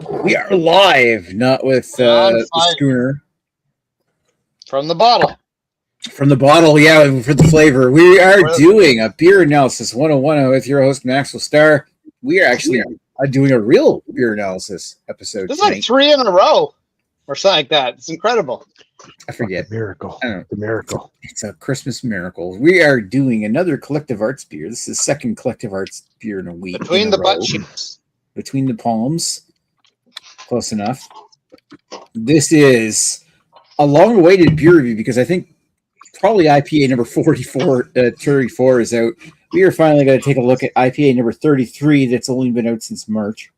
We are live, not with the schooner. From the bottle. From the bottle, yeah, for the flavor. We are doing a beer analysis 101 with your host, Maxwell Starr. We are actually doing a real beer analysis episode. This is like 3 in a row or something like that. It's incredible. I forget. Miracle. The miracle. It's a Christmas miracle. We are doing another Collective Arts beer. This is the second Collective Arts beer in a week. Between the butt cheeks. Between the palms. Close enough. This is a long-awaited beer review because I think probably IPA number 34 is out. We are finally going to take a look at IPA number 33 that's only been out since March.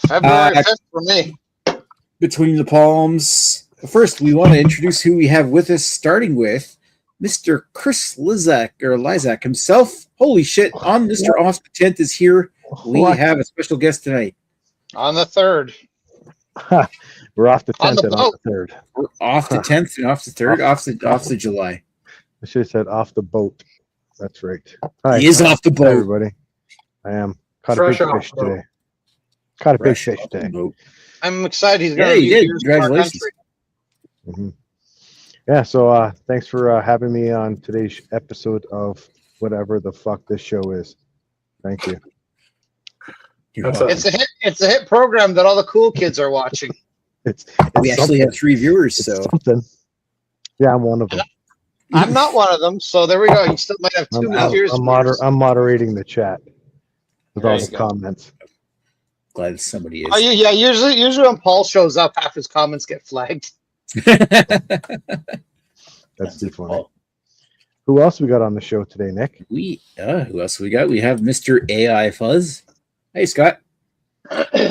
February 5th for me. Between the palms. First, we want to introduce who we have with us, starting with Mr. Chris Lizak himself. Holy shit, on Mr. Off the 10th is here. We have a special guest tonight. On the 3rd. We're off the 10th and off the 3rd. We're off the 10th and off the 3rd, off the July. I should have said off the boat. That's right. Hi. He is off the boat. Hi, everybody. I am. Caught a big fish today. Caught a big fish today. I'm excited he's going to be here. Congratulations. Mm-hmm. Yeah, so thanks for having me on today's episode of whatever the fuck this show is. Thank you. It's a hit program that all the cool kids are watching. It's we actually have 3 viewers, so something. Yeah, I'm one of them. I'm not one of them, so there we go. You still might have 2 viewers. I'm moderating the chat with all the comments. Glad somebody is. Oh yeah, usually when Paul shows up, half his comments get flagged. That's too funny. Who else we got on the show today, Nick? Who else we got? We have Mr. AI Fuzz. Hey, Scott.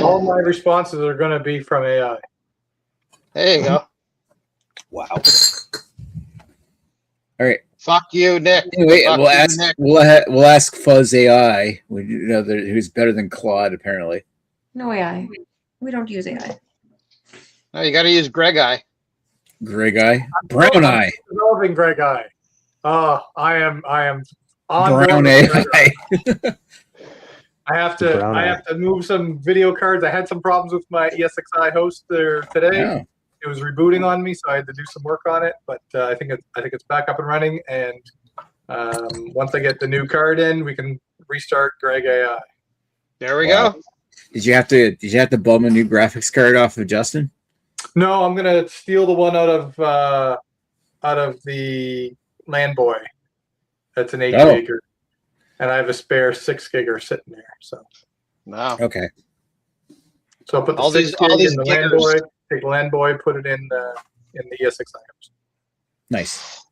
All my responses are going to be from AI. There you go. Wow. All right. Fuck you, Nick. Anyway, we'll ask Fuzz AI. We know that who's better than Claude, apparently. No AI. We don't use AI. No, you got to use Greg Eye. Greg Eye. Brown Eye. Developing Greg Eye. I am on Brown AI. I have to move some video cards. I had some problems with my ESXi host there today. Yeah. It was rebooting on me, so I had to do some work on it. But I think it's back up and running. And once I get the new card in, we can restart Greg AI. There we go. Did you have to bum a new graphics card off of Justin? No, I'm gonna steal the one out of the Landboy. That's an 8 gigger, and I have a spare 6 gigger sitting there. So wow. Okay. So I'll put the 6 gig in the Landboy. Take Landboy, put it in the ESXi host. Nice.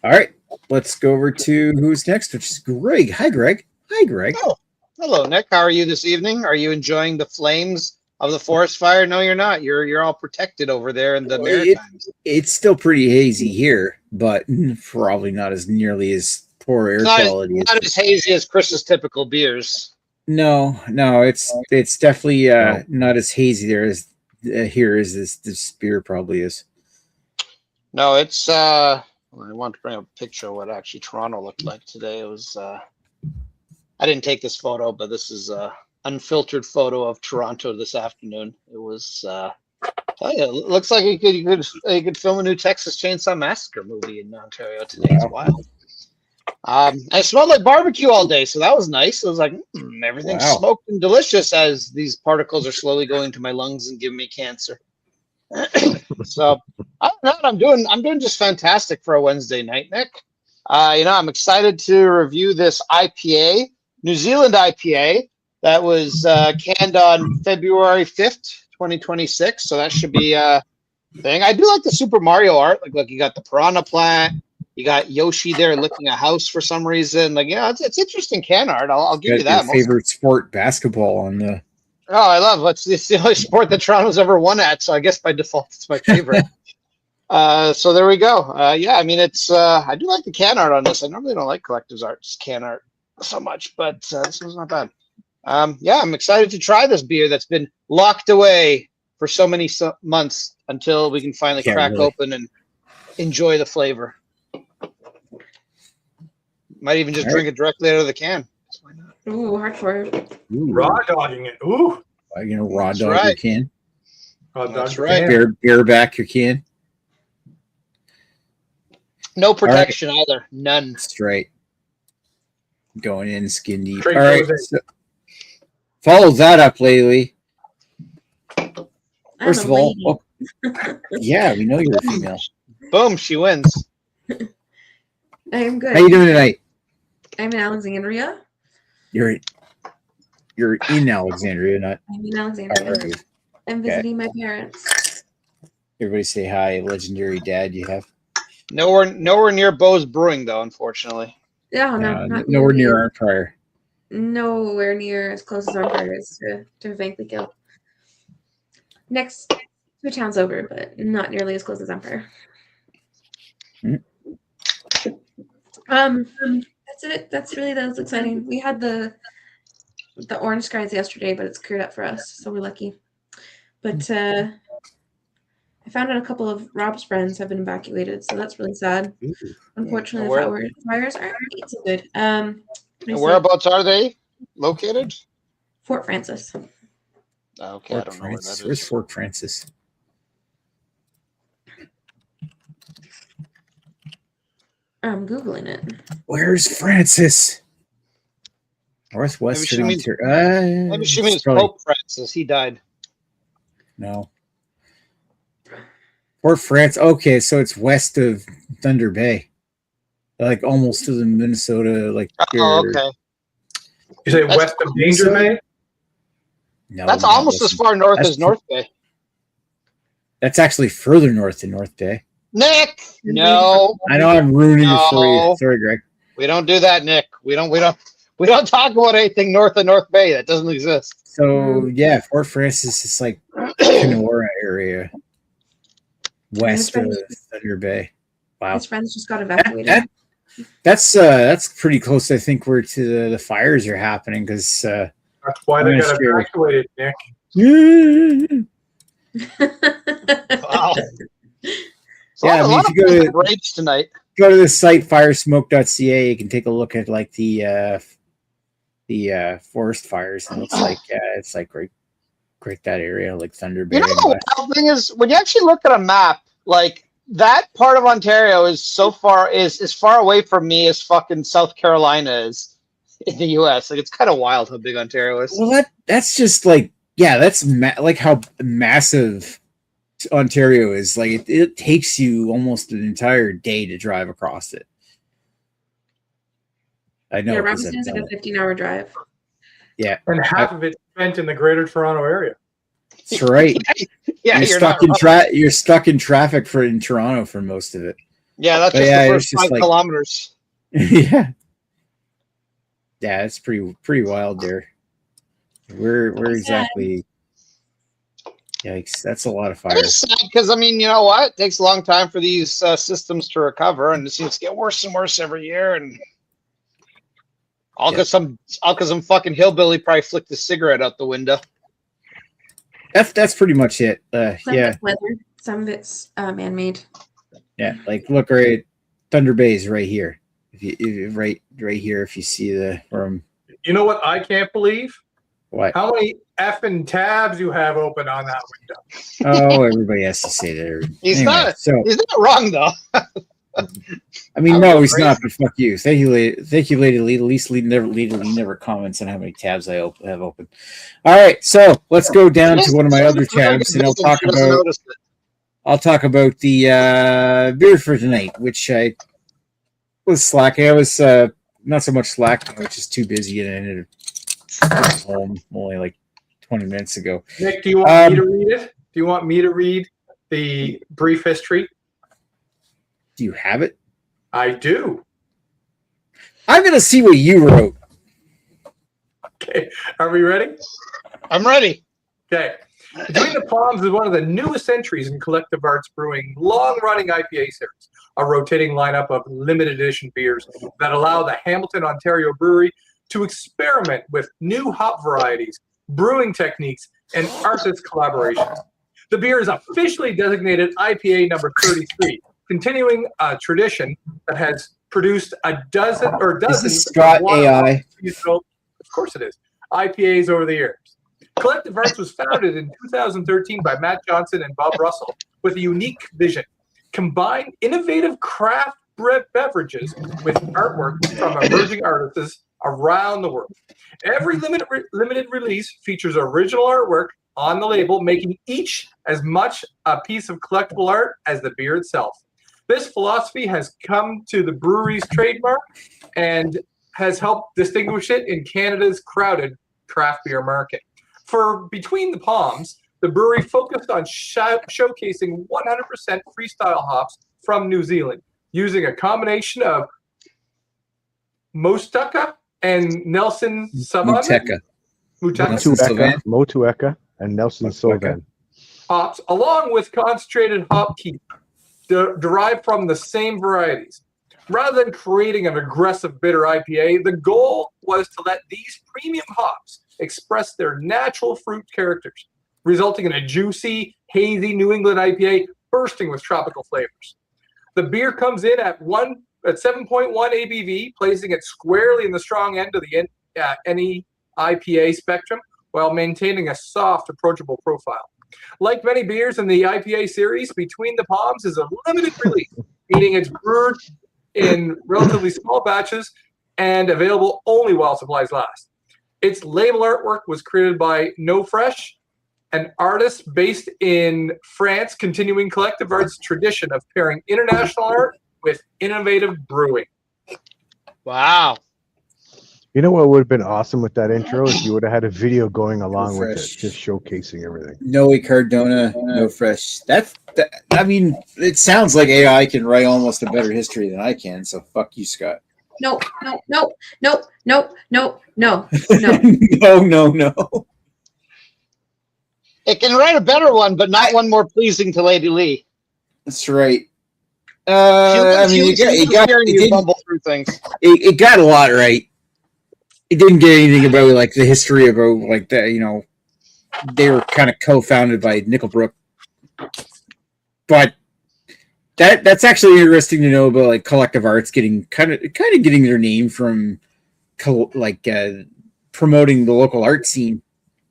All right, let's go over to who's next, which is Greg. Hi, Greg. Oh, hello, Nick. How are you this evening? Are you enjoying the flames of the forest fire? No, you're not. You're all protected over there in the Maritimes. It's still pretty hazy here, but probably not as nearly as poor air quality. Not as hazy as Chris's typical beers. No, it's definitely not as hazy there as here as this beer probably is. No, it's I want to bring up a picture of what actually Toronto looked like today. It was I didn't take this photo, but this is a unfiltered photo of Toronto this afternoon. It was it looks like you could film a new Texas Chainsaw Massacre movie in Ontario today. It's wild. I smelled like barbecue all day, so that was nice. I was like, everything's smoked and delicious as these particles are slowly going to my lungs and giving me cancer. So I don't know. I'm doing just fantastic for a Wednesday night, Nick. I'm excited to review this IPA, New Zealand IPA, that was canned on February 5th, 2026. So that should be a thing. I do like the Super Mario art. Like you got the piranha plant. You got Yoshi there licking a house for some reason. Like, yeah, it's interesting can art. I'll give you that. Your favorite sport, basketball, on the. Oh, I love it's the only sport that Toronto's ever won at. So I guess by default it's my favorite. So there we go. Yeah, I mean it's. I do like the can art on this. I normally don't like Collective's art's can art so much, but this one's not bad. Yeah, I'm excited to try this beer that's been locked away for so many months until we can finally crack open and enjoy the flavor. Might even just drink it directly out of the can. Why not? Ooh, hardcore. Ooh, Raw dogging it. Ooh. raw That's dog your right. can. Raw dog That's the right. can. Bear back your can. No protection either. None. That's right. Going in skin deep. Straight All right. goes in. So, follow that up, Laylee. I'm First a of all, lady. yeah, we know you're a female. Boom, she wins. I am good. How you doing tonight? I'm in Alexandria. You're in Alexandria, not. I'm in Alexandria. All right. I'm visiting my parents. Everybody say hi, legendary dad you have. Nowhere near Bo's Brewing though, unfortunately. Yeah, no, not Nowhere nearly- near our prior. Nowhere near as close as Empire is to Vankly Kill. Next 2 towns over, but not nearly as close as Empire. That's it. That was exciting. We had the orange skies yesterday, but it's cleared up for us, so we're lucky. But I found out a couple of Rob's friends have been evacuated, so that's really sad. Unfortunately, the fires aren't so good. And whereabouts are they located? Fort Francis. Okay, I don't know where that Where's is. Fort Francis? I'm Googling it. Where's Francis? Northwestern Ontario. Maybe she means Pope Francis. He died. No. Fort Francis. Okay, so it's west of Thunder Bay, like almost to the Minnesota. Oh, okay. You say west of Danger Bay? No, That's not almost west as far north as North Bay. That's actually further north than North Bay. Nick, no. I know I'm ruining it for you. Sorry, Greg. We don't do that, Nick. We don't talk about anything north of North Bay. That doesn't exist. So yeah, Fort Francis is like Kenora area, west of Thunder Bay. Wow. His friends just got evacuated. That's pretty close. I think where to the fires are happening because That's why they got evacuated, Nick. Wow. Yeah, I mean, if you go to tonight. Go to the site firesmoke.ca. You can take a look at like the forest fires, and it's like right that area, like Thunder Bay. You know, the wild thing is when you actually look at a map, like that part of Ontario is so far is as far away from me as fucking South Carolina is in the U.S. Like it's kind of wild how big Ontario is. Well, that's just like that's like how massive Ontario is. Like it takes you almost an entire day to drive across it. I know. Yeah, Robinson's like a 15-hour drive. Yeah, and half of it spent in the Greater Toronto area. That's right. Yeah, you're stuck in traffic in Toronto for most of it. Yeah, that's just the first 5 kilometers. Yeah, it's pretty wild there. Where exactly? Yikes, that's a lot of fire. It's sad because, I mean, you know what? It takes a long time for these systems to recover, and it seems to get worse and worse every year. And all because some fucking hillbilly probably flicked a cigarette out the window. That's pretty much it. Weather. Some of it's man-made. Yeah, like look right, Thunder Bay is right here. If you right here, if you see the from. You know what I can't believe? What? How many effing tabs you have open on that window? Oh, everybody has to say that. He's not wrong though. I mean, no, he's not. But fuck you. Thank you, Lady Lee. At least Lee never comments on how many tabs I have open. All right, so let's go down to one of my other tabs, and I'll talk about the beer for tonight, which I was slacking. I was not so much slacking, I was just too busy, and I ended up home only like 20 minutes ago. Nick, do you want me to read it? Do you want me to read the brief history? Do you have it? I do. I'm going to see what you wrote. Okay. Are we ready? I'm ready. Okay. Between the Palms is one of the newest entries in Collective Arts Brewing long-running IPA series, a rotating lineup of limited edition beers that allow the Hamilton, Ontario brewery to experiment with new hop varieties, brewing techniques, and artist collaborations. The beer is officially designated IPA number 33, continuing a tradition that has produced dozens Scott AI Of course it is. IPAs over the years. Collective Arts was founded in 2013 by Matt Johnson and Bob Russell with a unique vision. Combine innovative craft beverages with artwork from emerging artists around the world. Every limited release features original artwork on the label, making each as much a piece of collectible art as the beer itself. This philosophy has come to the brewery's trademark and has helped distinguish it in Canada's crowded craft beer market. For Between the Palms, the brewery focused on showcasing 100% freestyle hops from New Zealand, using a combination of Motueka and Nelson Sauvin. Motueka and Nelson Sauvin hops, along with concentrated hop keef derived from the same varieties. Rather than creating an aggressive bitter IPA, the goal was to let these premium hops express their natural fruit characters, resulting in a juicy, hazy New England IPA bursting with tropical flavors. The beer comes in at 7.1 ABV, placing it squarely in the strong end of the NEIPA spectrum while maintaining a soft, approachable profile. Like many beers in the IPA series, Between the Palms is a limited release, meaning it's brewed in relatively small batches and available only while supplies last. Its label artwork was created by No Fresh, an artist based in France, continuing Collective Arts' tradition of pairing international art with innovative brewing. Wow. You know what would have been awesome with that intro if you would have had a video going along with it, just showcasing everything. Noe Cardona, No Fresh. I mean, it sounds like AI can write almost a better history than I can. So fuck you, Scott. No. No. No. It can write a better one, but not one more pleasing to Lady Lee. That's right. It bumble through things. It got a lot right. It didn't get anything about like the history about like that. You know, they were kind of co-founded by Nickelbrook, but that's actually interesting to know about like Collective Arts getting kind of getting their name from promoting the local art scene.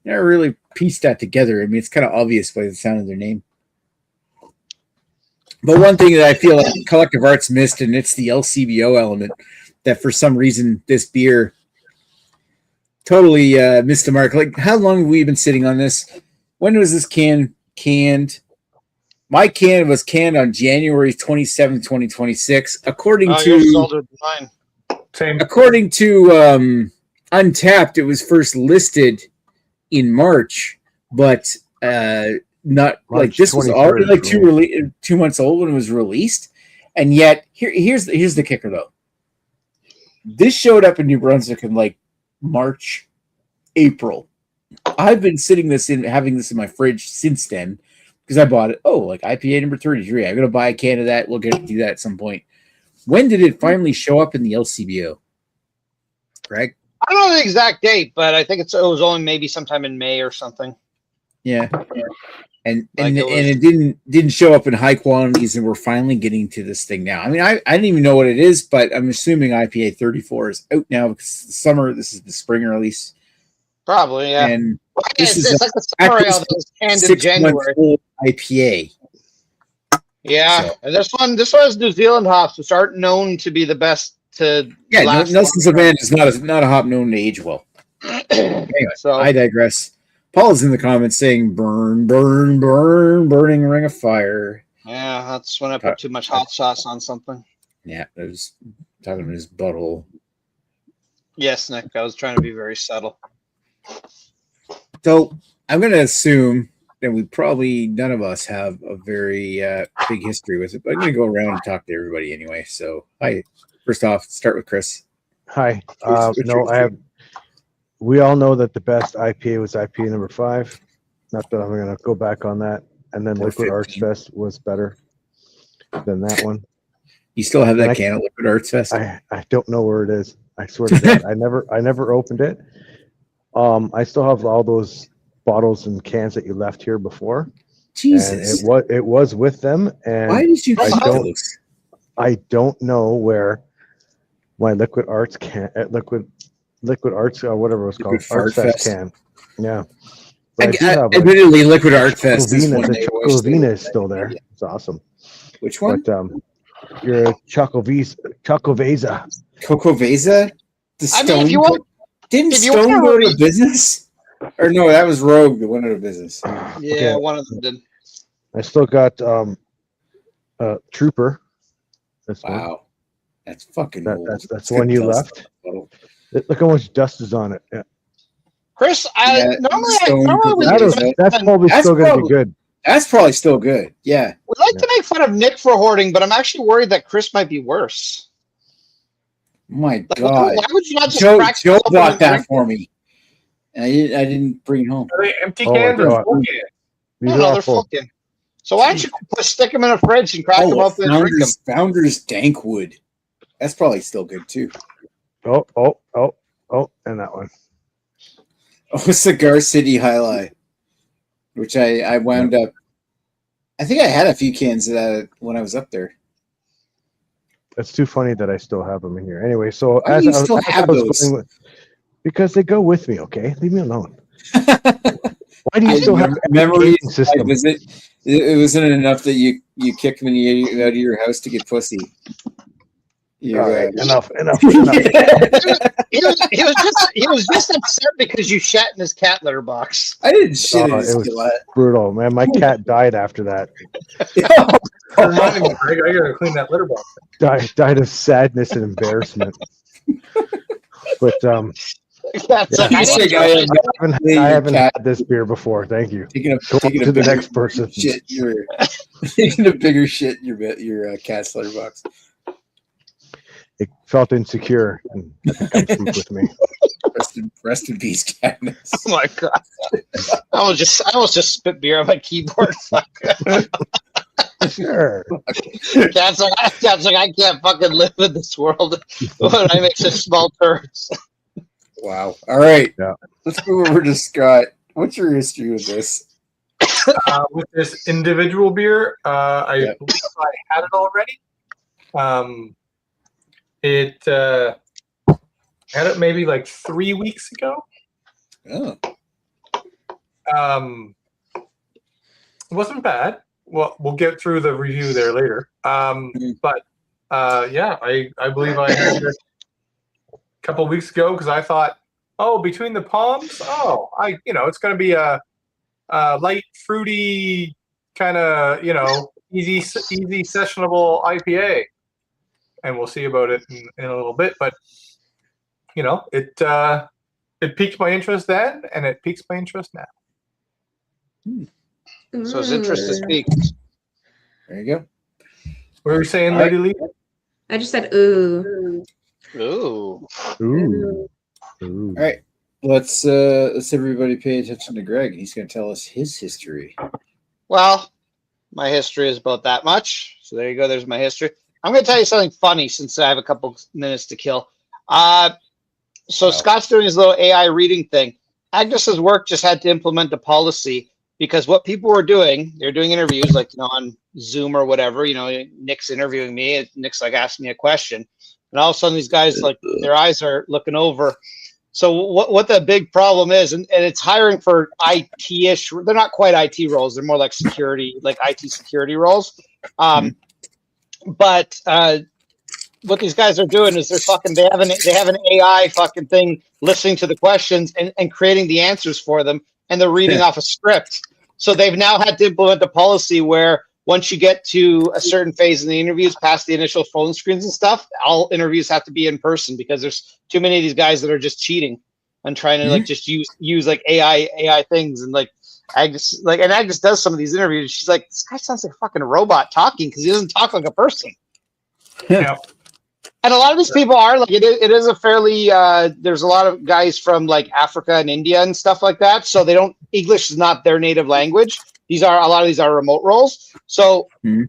Never really pieced that together. I mean, it's kind of obvious by the sound of their name. But one thing that I feel like Collective Arts missed, and it's the LCBO element, that for some reason this beer totally missed the mark. Like, how long have we been sitting on this? When was this canned? My can was canned on January 27, 2026. According to Untapped, it was first listed in March, but not March like this was already like 2 months old when it was released. And yet here's the kicker though. This showed up in New Brunswick in like March, April. I've been having this in my fridge since then because I bought it. Oh, like IPA number 33. I'm gonna buy a can of that. We'll get to do that at some point. When did it finally show up in the LCBO? Greg? I don't know the exact date, but I think it was only maybe sometime in May or something. Yeah. And it didn't show up in high quantities, and we're finally getting to this thing now. I mean, I didn't even know what it is, but I'm assuming IPA 34 is out now because the summer. This is the spring release. Probably, yeah. And it's like the summer ale that was canned in January. IPA. Yeah, so. And this one is New Zealand hops, which aren't known to be the best to. Yeah, Nelson Sauvin is not a hop known to age well. Anyway, so I digress. Paul is in the comments saying, "Burn, burn, burn, burning ring of fire." Yeah, that's when I put too much hot sauce on something. Yeah, I was talking about his butthole. Yes, Nick, I was trying to be very subtle. So I'm going to assume that none of us have a very big history with it, but I'm going to go around and talk to everybody anyway. So, hi. First off, start with Chris. Hi. We all know that the best IPA was IPA number 5. Not that I'm going to go back on that. And then Liquid Arts Fest was better than that one. You still have that can of Liquid Arts Fest? I don't know where it is. I swear to God, I never opened it. I still have all those bottles and cans that you left here before. Jesus, and it was with them. And why did you? I don't know where my Liquid Liquid Arts, whatever it was called, Liquid Arts Fart Fest Fest. can. Yeah. But I do have Admittedly, Liquid Art Fest is one the day. Chocolavina is still there. It's awesome. Which one? But your Chocoveza. Coco Vesa? The I mean, Stone. if you want, Didn't if you Stone wanna go to read- business? Or no, that was Rogue that went out of business. yeah, Okay. one of them did. I still got Trooper. That's one. Wow. That's fucking old. That's one you left. Look how much dust is on it. Yeah. Chris, Yeah, normally That's probably That's still going to probably- be good. That's probably still good. Yeah. we like to make fun of Nick for hoarding, but I'm actually worried that Chris might be worse. My Like, God. why would you not just Joe crack yourself bought and that drink? for me. And I didn't bring it home. Are they empty Oh my cans or God. full cans? These No, are no, all they're full. fucking. So why don't you stick them in a fridge and crack them up and drink them? Founders Dankwood. That's probably still good too. Oh, and that one. Oh, Cigar City Highlight, which I wound up. I think I had a few cans of that when I was up there. It's too funny that I still have them in here. Anyway, so Why do you still have those? Because they go with me. Okay, leave me alone. Why do you still have a memories? system? It wasn't enough that you kicked me out of your house to get pussy. You, All right, enough. He was just upset because you shat in his cat litter box. I didn't shit in Oh, his it was skelet. brutal, man. My cat died after that. Reminded me, Greg, I gotta clean that litter box. Died of sadness and embarrassment. But That's Yeah. like, I He's didn't like, I haven't cat. had this beer before. Thank you. Taking a Go to the bigger next person. shit. You're taking a bigger shit in your cat's litter box. It felt insecure and had to come sleep with me. Rest in peace, Katniss. Oh my god! I almost just spit beer on my keyboard. Fuck. Sure. Cat's like I can't fucking live in this world when I make such small turns. Wow. All right. Yeah. Let's move over to Scott. What's your history with this? With this individual beer, I Yep. believe I had it already. I had it maybe like 3 weeks ago. Oh. It wasn't bad. Well, we'll get through the review there later. But yeah, I believe I had it a couple of weeks ago because I thought, oh, between the palms, it's going to be a light, fruity kind of, easy sessionable IPA, and we'll see about it in a little bit. But it piqued my interest then, and it piques my interest now. So his interest is peaked. There you go. What were you saying, All right. Lady Lee? I just said ooh. Ooh. Ooh. All right. Let's everybody pay attention to Greg. He's going to tell us his history. Well, my history is about that much. So there you go. There's my history. I'm going to tell you something funny since I have a couple minutes to kill. So Scott's doing his little AI reading thing. Agnes's work just had to implement a policy because what people were doing, they're doing interviews like on Zoom or whatever. Nick's interviewing me. Nick's like asking me a question, and all of a sudden these guys like their eyes are looking over. So what the big problem is, and it's hiring for IT-ish. They're not quite IT roles. They're more like security, like IT security roles. But what these guys are doing is they have an AI fucking thing listening to the questions and creating the answers for them, and they're reading off a script. So they've now had to implement a policy where once you get to a certain phase in the interviews, past the initial phone screens and stuff, all interviews have to be in person because there's too many of these guys that are just cheating and trying to like just use like AI things. And like Agnes does some of these interviews. She's like, this guy sounds like a fucking robot talking because he doesn't talk like a person. Yeah. And a lot of these people are like, it is a fairly, there's a lot of guys from like Africa and India and stuff like that. So English is not their native language. A lot of these are remote roles. So they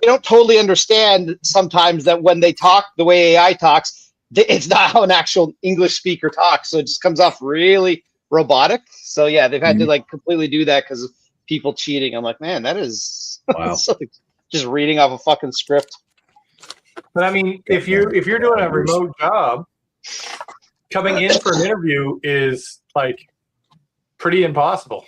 don't totally understand sometimes that when they talk the way AI talks, it's not how an actual English speaker talks. So it just comes off really robotic. So yeah, they've had to like completely do that because of people cheating. I'm like, man, that is Wow. just reading off a fucking script. But I mean, if you're doing a remote job, coming in for an interview is like pretty impossible.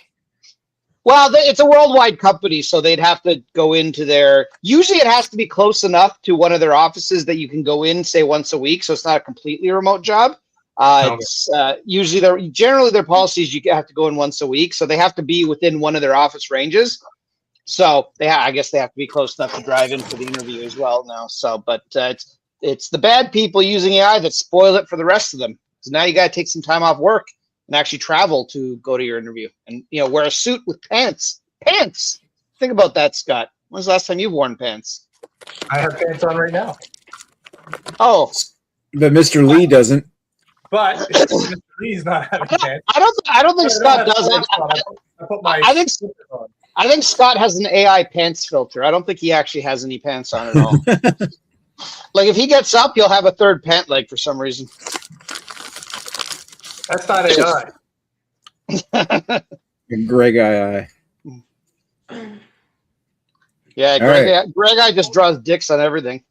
Well, it's a worldwide company, so they'd have to go into their. Usually, it has to be close enough to one of their offices that you can go in, say, once a week. So it's not a completely remote job. Okay. It's usually generally their policies you have to go in once a week, so they have to be within one of their office ranges. So I guess they have to be close enough to drive in for the interview as well now. So, but it's the bad people using AI that spoil it for the rest of them. So now you got to take some time off work and actually travel to go to your interview, and wear a suit with pants. Pants. Think about that, Scott. When's the last time you've worn pants? I have pants on right now, Oh, But Mr. Lee doesn't. but Mr. Lee's not having pants. I don't think Scott does it. I put my I think slippers on. I think Scott has an AI pants filter. I don't think he actually has any pants on at all. Like if he gets up, he'll have a third pant leg for some reason. That's not AI. Greg II. Yeah, All Greg I just draws dicks on everything.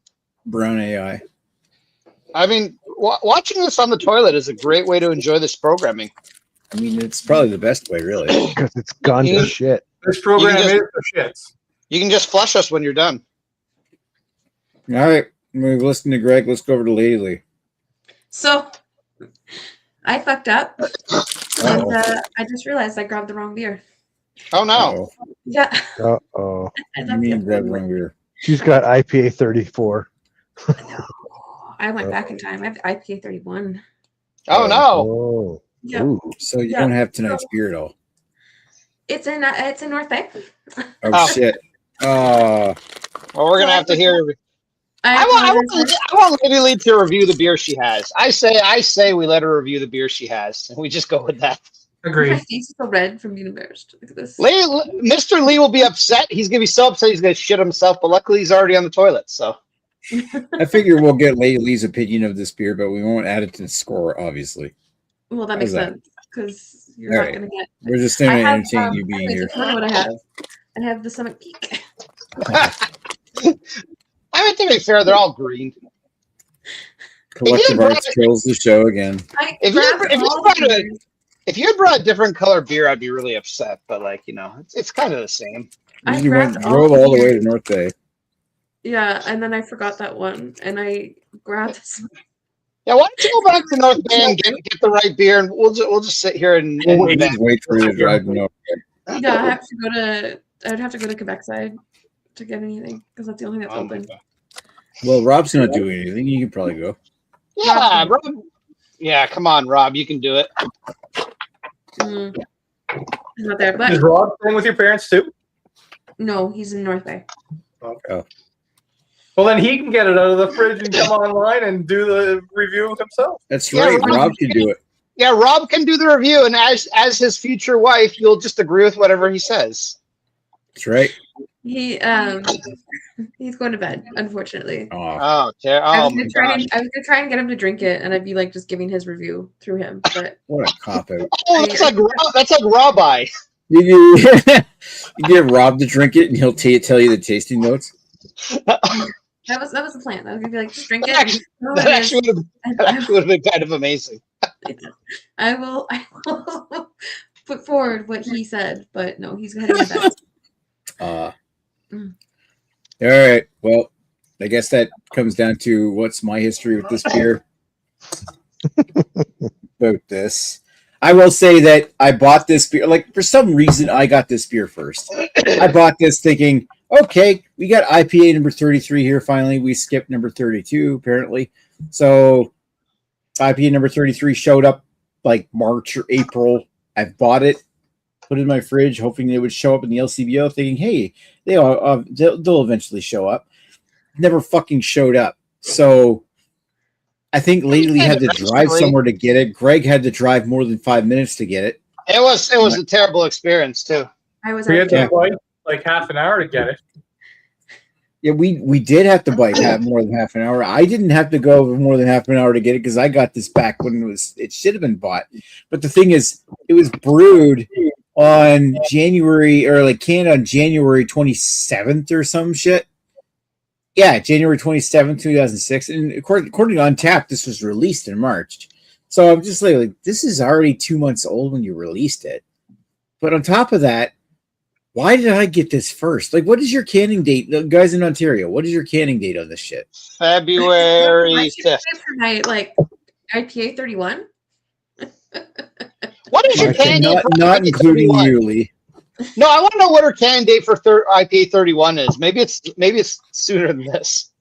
Brown AI. I mean, watching this on the toilet is a great way to enjoy this programming. I mean, it's probably the best way, really. Because it's gone to shit. This program just- is for shits. You can just flush us when you're done. All right. We've listened to Greg. Let's go over to Lady Lee. So I fucked up, and Uh-oh. I just realized I grabbed the wrong beer. Oh no! Uh-oh. Yeah, Uh-oh. I You left mean the Greg other one. wrong beer. She's got IPA 34. I went back in time. I have IPA 31. Oh no! Oh. Yeah, Ooh. So you Yeah. don't have tonight's beer at all. it's in North Bay. Oh, Oh. shit. Well, we're gonna have to hear. I want Lady Lee to review the beer she has. I say we let her review the beer she has, and we just go with that. My Agreed. face is so red from being embarrassed. Look at this. Mr. Lee will be upset. He's gonna be so upset he's gonna shit himself. But luckily, he's already on the toilet. So I figure we'll get Lady Lee's opinion of this beer, but we won't add it to the score, obviously. Well, that makes How's that? sense because you're All not right. going to get. We're just I going to have, entertain you being anyways, here. tell me what I have. I have the stomach peak. I mean, to be fair, they're all green. Collective brought Arts it- kills the show again. I If you- grabbed if you all brought the it- beers. If you had brought a different color beer, I'd be really upset. But it's kind of the same. I You grabbed drove all the way to beers. North Bay. Yeah, and then I forgot that one, and I grabbed this. Yeah, why don't you go back to North Bay and get the right beer, and we'll just sit here and We'll just wait for you to drive to North Bay. Yeah, I'd have to go to Quebec side to get anything because that's the only thing that's open. Well, Rob's not doing anything. You can probably go. Yeah, Rob. Yeah, come on, Rob. You can do it. He's not there, Is but Rob staying with your parents too? no, he's in North Bay. Oh. Well, then he can get it out of the fridge and come online and do the review himself. That's Yeah, right. Rob- Rob can do it. Yeah, Rob can do the review, and as his future wife, you'll just agree with whatever he says. That's right. He he's going to bed, unfortunately. Oh, Oh, I oh was my gonna try gosh. and I was gonna try and get him to drink it, and I'd be like just giving his review through him. But what a cop out. Oh, that's like Rob I. You get Rob to drink it, and he'll tell you the tasting notes. that was the plan. I was gonna be like, just drink it. Actually, and That know what it actually is, would and have been kind of amazing. I will put forward what he said, but no, he's heading to bed. All right. Well, I guess that comes down to what's my history with this beer. About this. I will say that I bought this beer, like for some reason I got this beer first. I bought this thinking, okay, we got IPA number 33 here finally. We skipped number 32 apparently. So IPA number 33 showed up like March or April. I've bought it, put it in my fridge, hoping it would show up in the LCBO, thinking, hey, they'll eventually show up. Never fucking showed up. So I think Lady had to drive somewhere to get it. Greg had to drive more than 5 minutes to get it. It was a terrible experience too. I was We had out to wait like half an hour to get it. Yeah, we did have to bike more than half an hour. I didn't have to go more than half an hour to get it because I got this back when it should have been bought. But the thing is, it was brewed on January or like canned on January 27th or some shit. Yeah, January 27th, 2006. And according to Untapped, this was released in March. So I'm just like, this is already 2 months old when you released it. But on top of that, why did I get this first? Like, what is your canning date, guys in Ontario? What is your canning date on this shit? February I should 5th. pay for my IPA 31. What is your I think candy? Not including you, Lee. No, I want to know what her can date for IPA 31 is. Maybe it's sooner than this.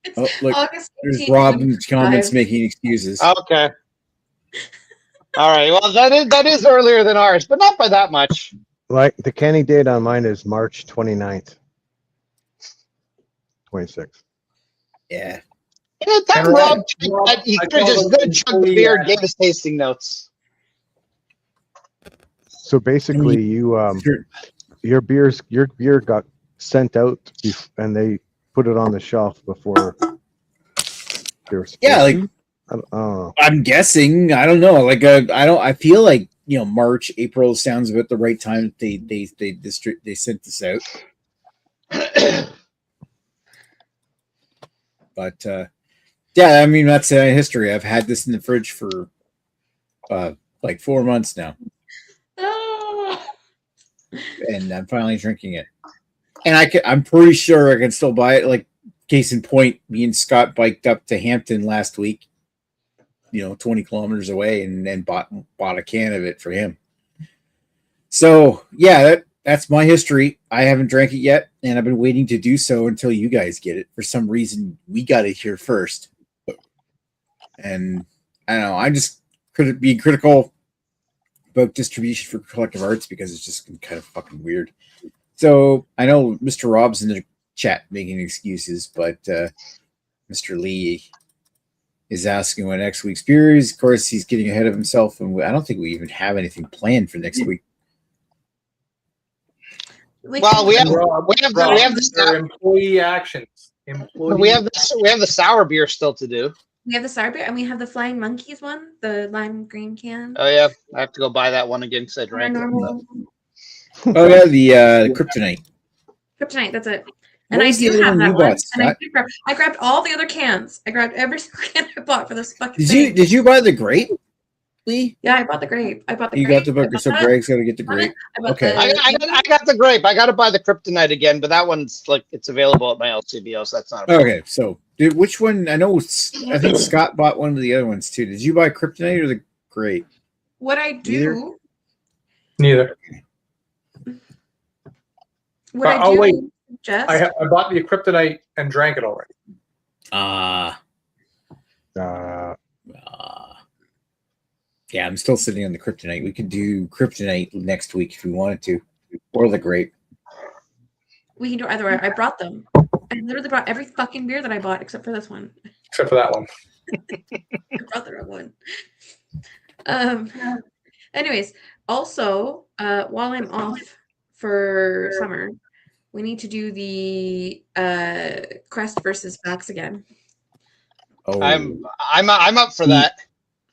It's Oh, look, August there's 18th, Rob in the comments 75. making excuses. Okay. All right. Well, that is earlier than ours, but not by that much. Like the canning date on mine is March 29th. 26th. Yeah. Anytime And Rob he I could have just call them chugged the beer and gave us tasting notes. So basically, your beer got sent out, and they put it on the shelf before they were supposed Yeah, like to? I don't know. I'm guessing. I don't know. Like I feel like March, April sounds about the right time. They sent this out. But yeah, I mean that's history. I've had this in the fridge for like 4 months now, Oh. and I'm finally drinking it. And I'm pretty sure I can still buy it. Like case in point, me and Scott biked up to Hampton last week. 20 kilometers away, and then bought a can of it for him. So yeah, that's my history. I haven't drank it yet, and I've been waiting to do so until you guys get it. For some reason, we got it here first, and I don't know. I'm just being critical about distribution for Collective Arts because it's just kind of fucking weird. So I know Mr. Rob's in the chat making excuses, but Mr. Lee is asking when next week's beer is. Of course, he's getting ahead of himself, and I don't think we even have anything planned for next week. Well, we have their employee actions. We have the sour beer still to do. We have the sour beer, and we have the Flying Monkeys one, the lime green can. Oh yeah, I have to go buy that one again because I drank it. Normal Oh yeah, the Kryptonite. Kryptonite. That's it. What And I was the do other have one that you one. bought, And Scott? I grabbed all the other cans. I grabbed every single can I bought for this fucking Did thing. you buy the grape, Lee? Yeah, I bought the grape. I bought the You grape. got the book, so Greg's got to get the grape. I bought Okay. I got the grape. I got to buy the Kryptonite again, but that one's it's available at my LCBO, so that's not a problem. Okay, so which one? I think Scott bought one of the other ones too. Did you buy Kryptonite or the grape? What I do. Neither. What I Oh, do. wait. Jess, I bought the Kryptonite and drank it already. Yeah, I'm still sitting on the Kryptonite. We could do Kryptonite next week if we wanted to, or the grape. we can do either way. I brought them. I literally brought every fucking beer that I bought except for this one. Except for that one. I brought the wrong one. Anyways, also, while I'm off for summer, we need to do the Crest versus Facts again. Oh, I'm up for that.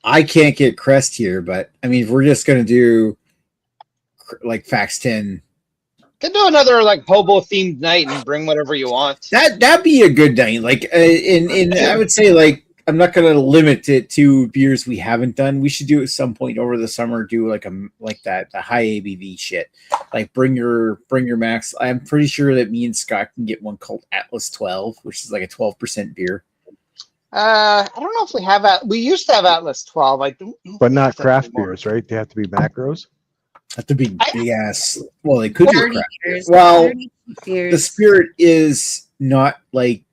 I can't get Crest here, but I mean, if we're just gonna do like Facts 10. Can do another hobo themed night and bring whatever you want. That'd be a good night. I would say I'm not gonna limit it to beers we haven't done. We should do at some point over the summer. Do the high ABV shit. Like bring your max. I'm pretty sure that me and Scott can get one called Atlas 12, which is like a 12% beer. I don't know if we have we used to have Atlas 12. I don't know. But not craft beers, right? They have to be macros. Have to be big ass. Well, they could do Dirty craft. beers. Well, Dirty beers. the spirit is not like.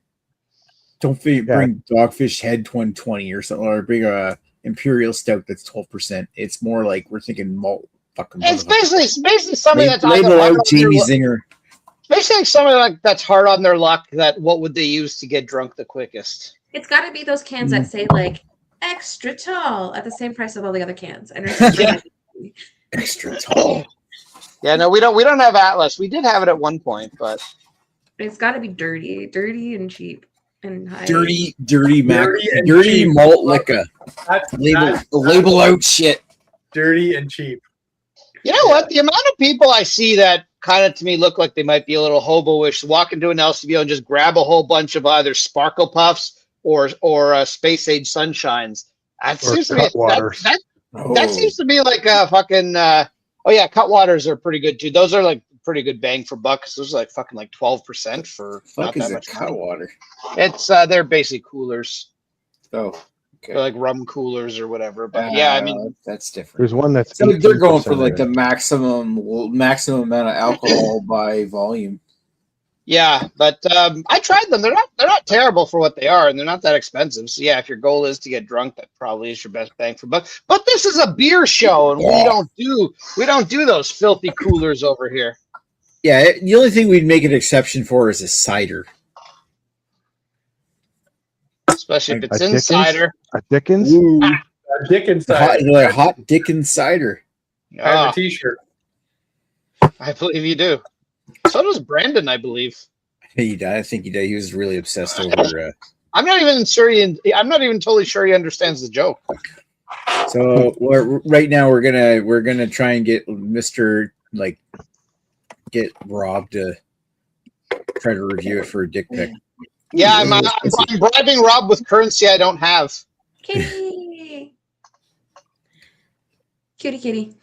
Don't bring Dogfish Head 120 or something, or bring a Imperial Stout that's 12%. It's more like we're thinking malt. Fucking. It's basically something that's label out Jamie Zinger. Basically, something that's hard on their luck. That what would they use to get drunk the quickest? It's got to be those cans that say extra tall at the same price of all the other cans. And Extra tall. Yeah, no, we don't have Atlas. We did have it at one point, but it's got to be dirty and cheap and high. Dirty cheap. malt liquor. Label out shit. Dirty and cheap. You know what? The amount of people I see that kind of to me look like they might be a little hobo-ish walk into an LCBO and just grab a whole bunch of either Sparkle Puffs or Space Age Sunshines. That Or seems to be Cutwaters. that seems to be like a fucking. Oh yeah, Cutwaters are pretty good too. Those are like pretty good bang for buck. 'Cause those are like fucking like 12% for not Fuck is that a much money. Cutwater? It's they're basic coolers. Oh, They're like rum coolers or whatever. But yeah, I mean, that's different. There's one that's So they're going for 18%, like I the think. maximum amount of alcohol by volume. yeah, but I tried them. They're not terrible for what they are, and they're not that expensive. So yeah, if your goal is to get drunk, that probably is your best bang for buck. But this is a beer show, and we don't do those filthy coolers over here. Yeah, the only thing we'd make an exception for is a cider. Especially if A it's Dickens? insider. A Dickens? Ooh, Dickens hot, side. like hot Dickens cider. I have Ah, a T-shirt. I believe you do. So does Brandon, I believe. He died. I think he died. He was really obsessed over. I'm not even totally sure he understands the joke. So right now we're gonna try and get get Rob to try to review it for a dick pic. Yeah, I'm bribing Rob with currency I don't have. Kitty. Kitty.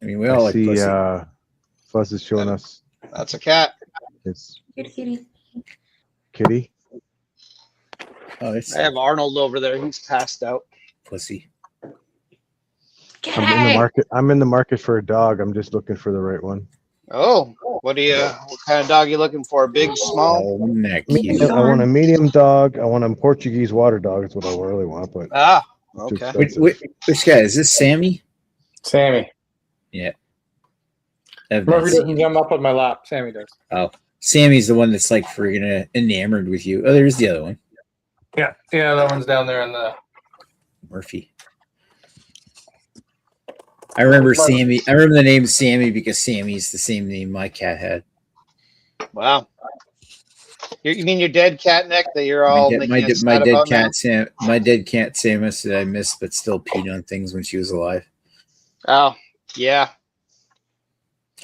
I mean, we all I like see pussy. Fuzz is showing us That's a cat. his Kitty. kitty. Oh, it's I have Arnold over there. He's passed out. pussy. I'm in the market for a dog. I'm just looking for the right one. Oh, what kind of dog are you looking for? Big, small? Oh, neck. I want a medium dog. I want a Portuguese water dog. Is what I really want. But Ah, it's okay. expensive. Which guy is this? Sammy? Sammy. Yeah. Murphy doesn't jump up on my lap. Sammy does. Oh, Sammy's the one that's like friggin' enamored with you. Oh, there's the other one, Yeah, that one's down there on the. Murphy. I remember Sammy. I remember the name Sammy because Sammy's the same name my cat had. Wow. You mean your dead cat, Nick, that you're all My making us dead sad about now? cat Sam. My dead cat Samus that I missed, but still peed on things when she was alive. Oh, yeah.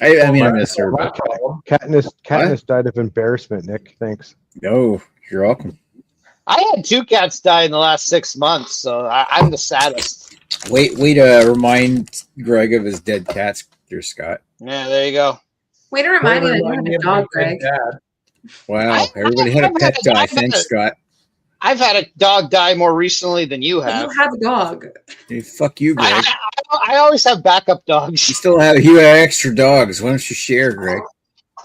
I mean, I miss her. My But problem. Katniss died of embarrassment. Nick, thanks. no, you're welcome. I had 2 cats die in the last 6 months, so I'm the saddest. Wait to remind Greg of his dead cats, dear Scott. Yeah, there you go. Way to remind me that you had a dog, Greg. Dad. Wow, everybody had a pet die. Thanks, Scott. I've had a dog die more recently than you But have. you have a dog. Hey, fuck you, Greg. I always have backup dogs. You have extra dogs. Why don't you share, Greg?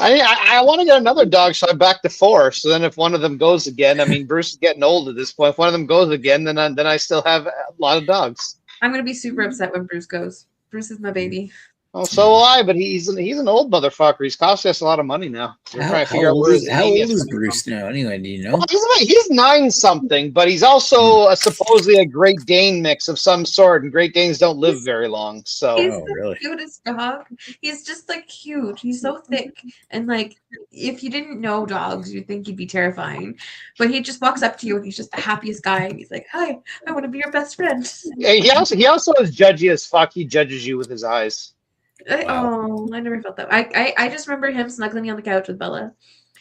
I want to get another dog, so I'm back to 4. So then, if one of them goes again, I mean, Bruce is getting old at this point. If one of them goes again, then I still have a lot of dogs. I'm gonna be super upset when Bruce goes. Bruce is my baby. Oh, so will I. But he's an old motherfucker. He's costing us a lot of money now. We're trying to figure out where his how old genius is comes from. Bruce now? Anyway, do you know? Well, he's 9-something, but he's also supposedly a Great Dane mix of some sort, and Great Danes don't live very long. So He's Oh, the really? cutest dog. He's just like huge. He's so thick, and like if you didn't know dogs, you'd think he'd be terrifying. But he just walks up to you, and he's just the happiest guy. And he's like, "Hi, I want to be your best friend." he also is judgy as fuck. He judges you with his eyes. Wow. Oh, I never felt that. I just remember him snuggling me on the couch with Bella.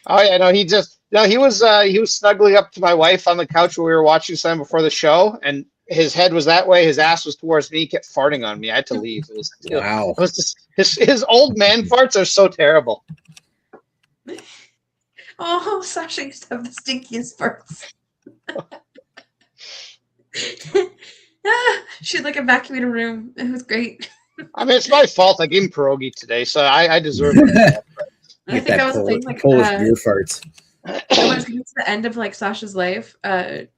Oh yeah, no, he was snuggling up to my wife on the couch when we were watching something before the show, and his head was that way, his ass was towards me. He kept farting on me. I had to leave. Wow. It was just his old man farts are so terrible. Oh, Sasha used to have the stinkiest farts. She'd like evacuate a room. It was great. I mean, it's my fault. I gave him pierogi today, so I deserve it. I Get think that I was saying like Polish beer farts. when I was getting to the end of like Sasha's life,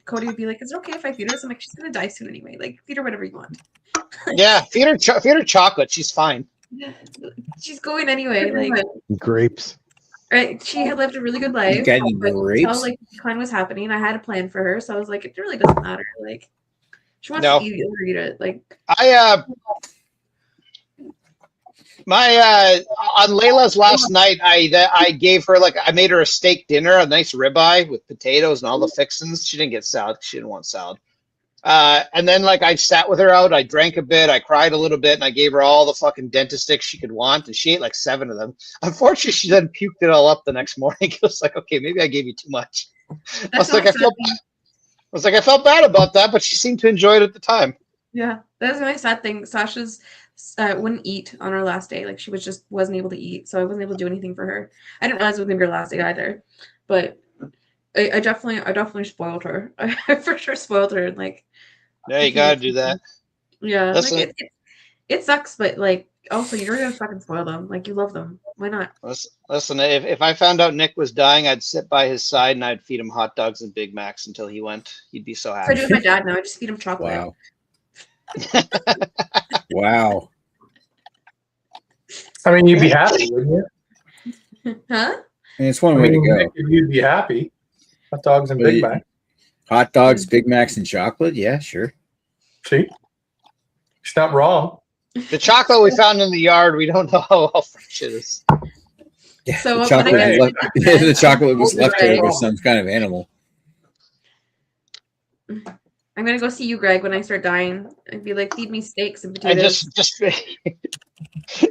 Cody would be like, "Is it okay if I feed her?" So I'm like, "She's gonna die soon anyway. Like, feed her whatever you want." Yeah, feed her chocolate. She's fine. She's going anyway. Like, Grapes. right? She had lived a really good life. got any but grapes? until, like decline was happening, I had a plan for her. So I was like, it really doesn't matter. Like, she wants No. to eat it, or eat it. Like, On Layla's last night, I gave her I made her a steak dinner, a nice ribeye with potatoes and all the fixins. She didn't get salad. She didn't want salad. And then I sat with her out. I drank a bit. I cried a little bit, and I gave her all the fucking dentist she could want, and she ate like 7 of them. Unfortunately, she then puked it all up the next morning. It was like, okay, maybe I gave you too much. I was like, was like, I felt bad about that, but she seemed to enjoy it at the time. Yeah, that's my sad thing. Sasha's wouldn't eat on her last day. Like she wasn't able to eat, so I wasn't able to do anything for her. I didn't realize it was gonna be her last day either, but I definitely spoiled her. I for sure spoiled her. Like, Yeah, you gotta do that. yeah, Listen, like it sucks, but like also you're gonna fucking spoil them. Like you love them. Why not? listen. If I found out Nick was dying, I'd sit by his side and I'd feed him hot dogs and Big Macs until he went. He'd be so So I happy. do with my dad now. I just feed him chocolate. Wow. Wow. I mean, you'd be happy, wouldn't you? Huh? And it's one way to go. Nick, you'd be happy. Hot dogs and Big Mac. Hot dogs, Big Macs, and chocolate. Yeah, sure. See? It's not wrong. The chocolate we found in the yard, we don't know how fresh it is. Yeah, So the when chocolate, I was get- left, the chocolate was Right. left over with some kind of animal. I'm gonna go see you, Greg, when I start dying. I'd be like, feed me steaks and And potatoes. just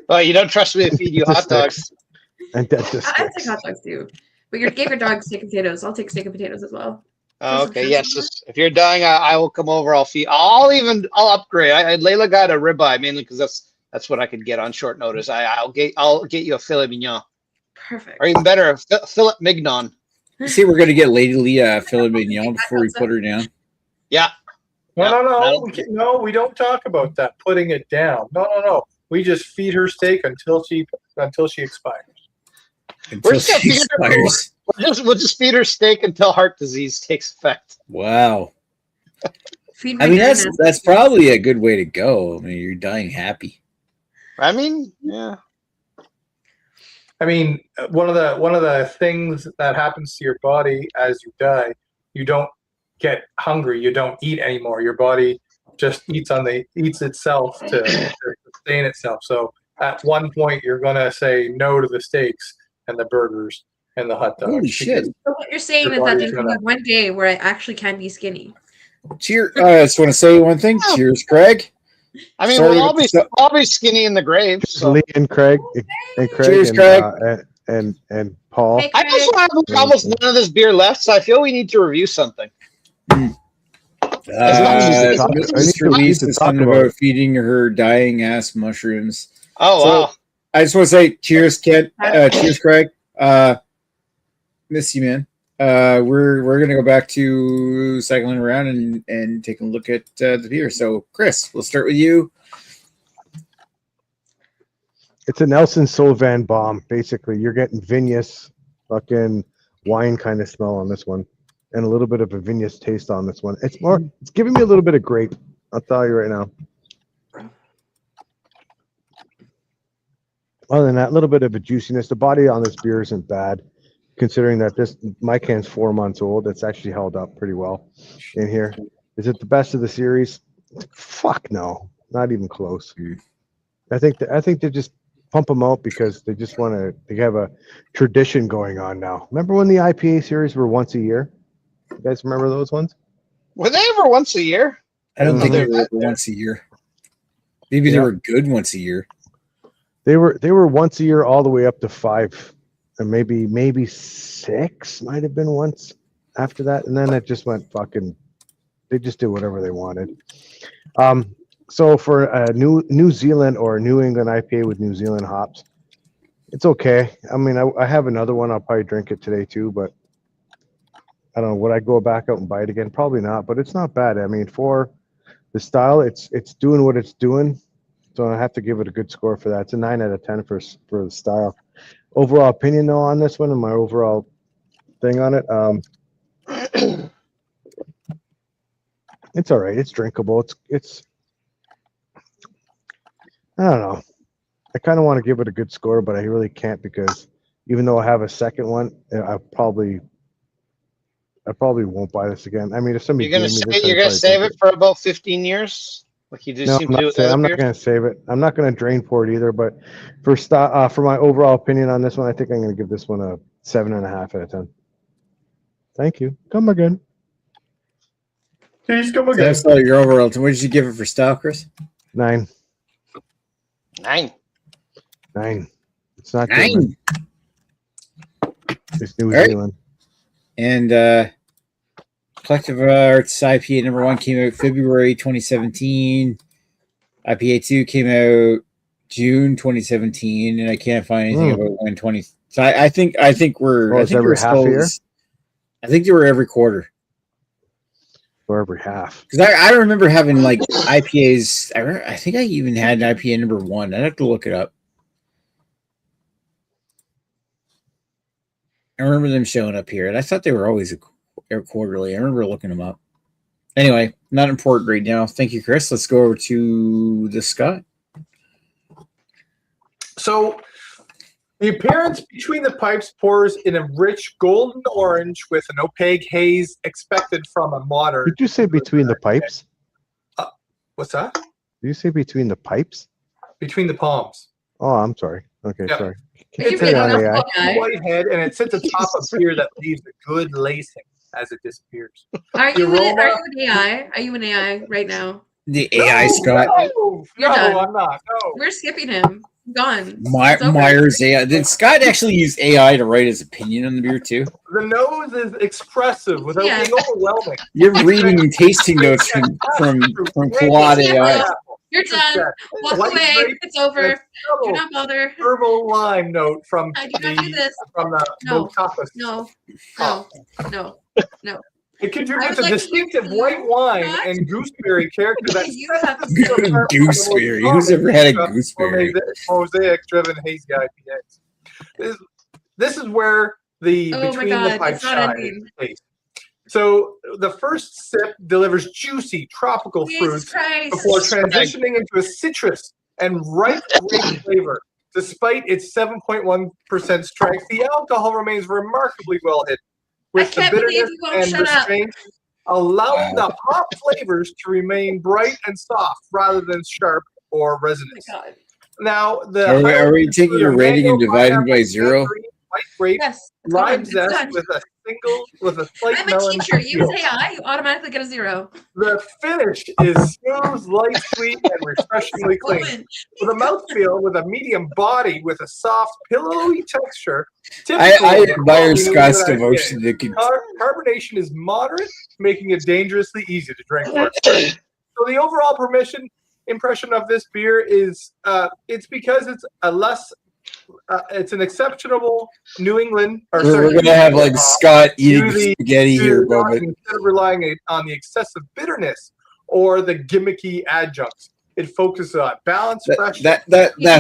well, you don't trust me to feed you hot dogs. And that's just I take hot dogs too. But you gave your dog steak and potatoes. I'll take steak and potatoes as well. Oh, okay, yes. If you're dying, I will come over. I'll upgrade. Layla got a ribeye mainly because that's what I could get on short notice. I'll get you a filet mignon, Perfect. or even better, a filet mignon. You see, we're gonna get Lady Leah filet mignon before we put her down. Yeah. No, we don't talk about that. Putting it down. No. We just feed her steak until she expires. Until We're still she feeding her. expires. We'll just feed her steak until heart disease takes effect. Wow. Feed my I mean, dad that's probably a good way to go. I mean, you're dying happy. I mean, yeah. I mean, one of the things that happens to your body as you die, you don't get hungry. You don't eat anymore. Your body just eats itself to sustain itself. So at one point, you're gonna say no to the steaks and the burgers and the hot dogs. Holy shit. So what you're saying Your is that body's there's gonna be gonna- one day where I actually can be skinny. Cheers. I just want to say one thing. Cheers, Craig. I mean, Sorry we'll all about be skinny in the grave. So. Lee and Craig Cheers, and, Craig. And Paul. Hey, I just Craig. have almost none of this beer left, so I feel we need to review something. Mr. Lee said something about feeding her dying ass mushrooms. Oh, So- wow. I just want to say cheers, Kent. Cheers, Craig. Miss you, man. We're gonna go back to cycling around and taking a look at the beer. So, Chris, we'll start with you. It's a Nelson Sauvin bomb. Basically, you're getting vinous, fucking wine kind of smell on this one, and a little bit of a vinous taste on this one. It's giving me a little bit of grape. I'll tell you right now. Other than that, a little bit of a juiciness. The body on this beer isn't bad, considering that my can's 4 months old. It's actually held up pretty well in here. Is it the best of the series? Fuck no, not even close. I think they just pump them out because they just want to. They have a tradition going on now. Remember when the IPA series were once a year? You guys remember those ones? Were they ever once a year? I don't think they Mhm. were once a year. Maybe they were good once a year. They were once a year all the way up to 5, and maybe 6 might have been once after that, and then it just went fucking. They just did whatever they wanted. So for a New Zealand or a New England IPA with New Zealand hops, it's okay. I mean, I have another one. I'll probably drink it today too, but I don't know. Would I go back out and buy it again? Probably not, but it's not bad. I mean, for the style, it's doing what it's doing. So I have to give it a good score for that. It's a 9 out of 10 for the style. Overall opinion though on this one and my overall thing on it, it's all right. It's drinkable. It's I don't know. I kind of want to give it a good score, but I really can't because even though I have a second one, I probably won't buy this again. I mean, if somebody You're gonna save it for about 15 years, like you do No, seem to do with I'm other not beers? going to save it. I'm not going to drain pour it either. But for my overall opinion on this one, I think I'm going to give this one a 7.5 out of 10. Thank you. Come again. Please come So again. that's all your overall. What did you give it for style, Chris? 9. 9. 9. It's not 9. German. It's New All right. Zealand. And Collective Arts IPA number 1 came out February 2017. IPA 2 came out June 2017, and I can't find anything about when 20. So I think we're. I it's think every we're half still. year? I think they were every quarter. Or every half. Because I remember having like IPAs. I think I even had an IPA number 1. I'd have to look it up. I remember them showing up here, and I thought they were always quarterly. I remember looking them up. Anyway, not important right now. Thank you, Chris. Let's go over to the Scott. So the appearance between the pipes pours in a rich golden orange with an opaque haze expected from a modern. Did you say between the pipes? What's that? Did you say between the pipes? Between the palms. Oh, I'm sorry. Okay, Yeah. sorry. You've Carry been on, enough AI. ball guy. White head, and it sits atop a beer that leaves a good lacing as it disappears. Are The you aroma- an AI? Are you an AI right now? The AI Scott. No, You're done. I'm not. No. We're skipping him. Gone. It's over. Myers AI. Did Scott actually use AI to write his opinion on the beer too? The nose is expressive without Yeah. being overwhelming. You're reading tasting notes from Claude AI. You're done. Walk White away. grape It's over. Do Subtle not bother. herbal lime note from I do not do this. the No. Mochapas. No. It contributes would a like to distinctive use white wine that. and gooseberry character that You have sets the beer apart from the most Gooseberry. Who's ever had a common gooseberry? Mosaic-driven hazy IPAs. This is where the Oh my between God, the pipes it's not shine ending. in taste. So the first sip delivers juicy tropical fruits Jesus Christ. before transitioning into a citrus and ripe grape flavor. Despite its 7.1% strength, the alcohol remains remarkably well hidden, with the can't believe bitterness you won't and shut up. restraint allowing the hop flavors to remain bright and soft rather than sharp or Oh resinous. my God. Now, Are we taking your rating and dividing by 0? White grape, Yes. It's lime gone. It's zest done. with a slight I'm a melon teacher. You feel. say I, you automatically get a 0. The finish is smooth, light, sweet, and refreshingly clean. Going. With a mouthfeel with a medium body with a soft, pillowy texture. I typical of admire New Scott's England devotion IPA. to. Carbonation is moderate, making it dangerously easy to drink. So the overall impression of this beer is it's because it's a less it's an exceptional New England. We're gonna have like Scott eating spaghetti here, moment. Instead of relying on the excessive bitterness or the gimmicky adjuncts, it focuses on balance, fresh. That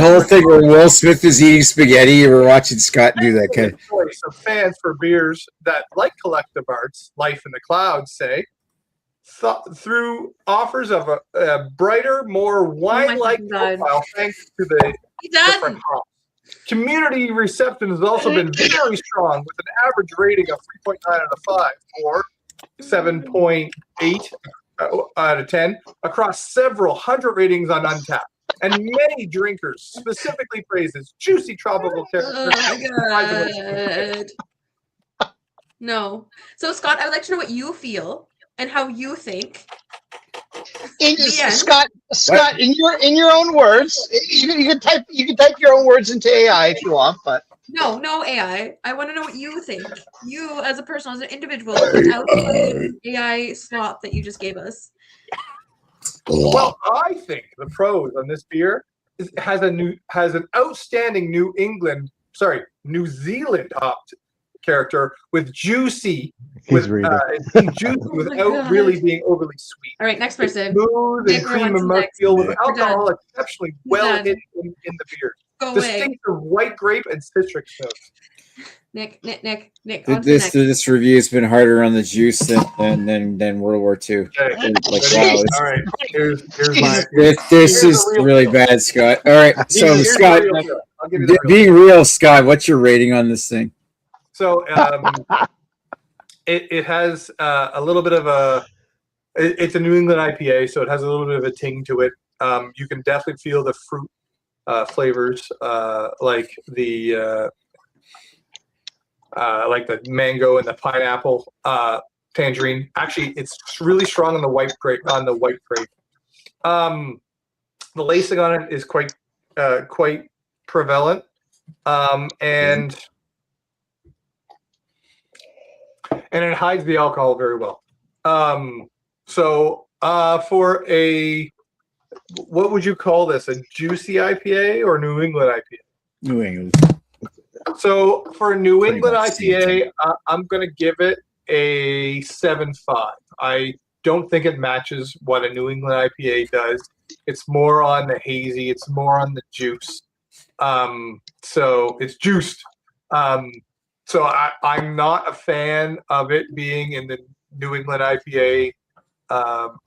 whole thing where Will Smith is eating spaghetti, and we're watching Scott do that kind of choice of fans for beers that, like Collective Arts, Life in the Clouds, say, through offers of a brighter, more wine-like profile, thanks to the different hops. Community reception has also been very strong, with an average rating of 3.9 out of 5 or 7.8 out of 10 across several hundred ratings on Untappd. And many drinkers specifically praise its juicy tropical character. Oh my God. No. So, Scott, I would like to know what you feel and how you think. Scott, in your own words, you can type your own words into AI if you want, but No AI. I want to know what you think. You, as a person, as an individual, without the AI swap that you just gave us. Well, I think the pros on this beer has an outstanding New Zealand hopped character with juicy. Without really being overly sweet. All right, next person. Smooth and cream and mouthfeel with alcohol exceptionally well hidden in the beer. Go Distinctive white grape and citrus notes. Nick. This review has been harder on the juice than World War II. Okay. Like, wow, All right. Here's my. This is really bad, Scott. All right, so Scott, being real, Scott, what's your rating on this thing? So it has a little bit of a. It's a New England IPA, so it has a little bit of a ting to it. You can definitely feel the fruit flavors, like the mango and the pineapple, tangerine. Actually, it's really strong on the white grape. The lacing on it is quite prevalent, and it hides the alcohol very well. So for a, what would you call this? A juicy IPA or New England IPA? New England. So for a New Pretty England much the same IPA, I'm going to give it a 7.5. I don't think it matches what a New England IPA does. It's more on the hazy. It's more on the juice. So it's juiced. So I'm not a fan of it being in the New England IPA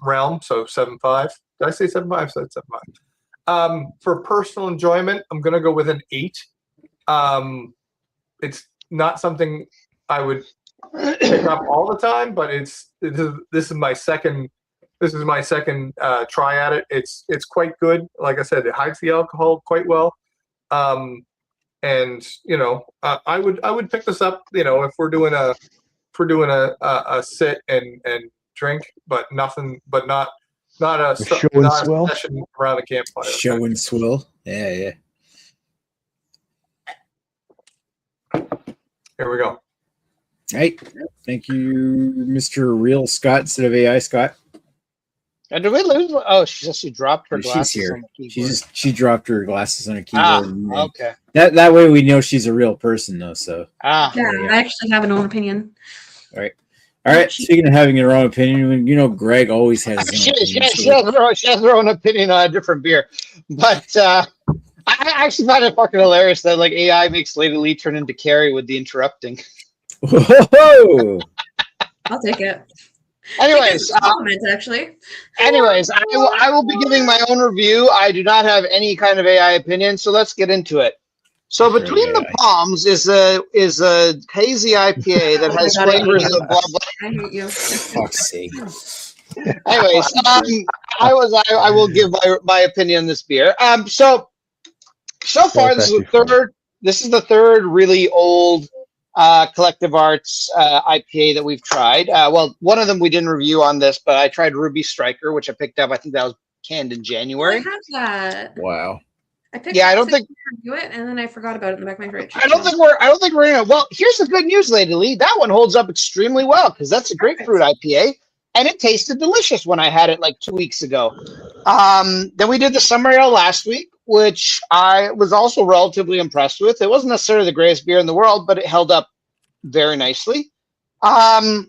realm. So 7.5. Did I say 7.5? I said 7.5. For personal enjoyment, I'm going to go with an 8. It's not something I would pick up all the time, but this is my second try at it. It's quite good. Like I said, it hides the alcohol quite well. And I would pick this up. If we're doing a sit and drink, but not a show and swill session around a campfire. Show and swill. Yeah. Here we go. Right. Thank you, Mr. Real Scott instead of AI Scott. Did we lose? Oh, she dropped her She's glasses here. on the keyboard. She dropped her glasses on a keyboard. Okay. That way we know she's a real person, though. So. Yeah, I actually have an own opinion. All right. Speaking of having your own opinion, Greg always has his own opinion. She has her own opinion on a different beer, but I actually find it fucking hilarious that like AI makes Lady Lee turn into Carrie with the interrupting. Whoa! I'll take it. Anyways, actually. Anyways, I will be giving my own review. I do not have any kind of AI opinion, so let's get into it. So between the palms is a hazy IPA that has flavors of blah blah. I hate you. Fuck's sake. Anyways, I will give my opinion on this beer. So far this is the third really old Collective Arts IPA that we've tried. Well, one of them we didn't review on this, but I tried Ruby Striker, which I picked up. I think that was canned in January. I have that. Wow. I don't think review it, and then I forgot about it in the back of my fridge. I don't think we're in it. Well, here's the good news, Lady Lee. That one holds up extremely well because that's a grapefruit IPA, and it tasted delicious when I had it like 2 weeks ago. Then we did the Summer Ale last week, which I was also relatively impressed with. It wasn't necessarily the greatest beer in the world, but it held up very nicely. Unfortunately,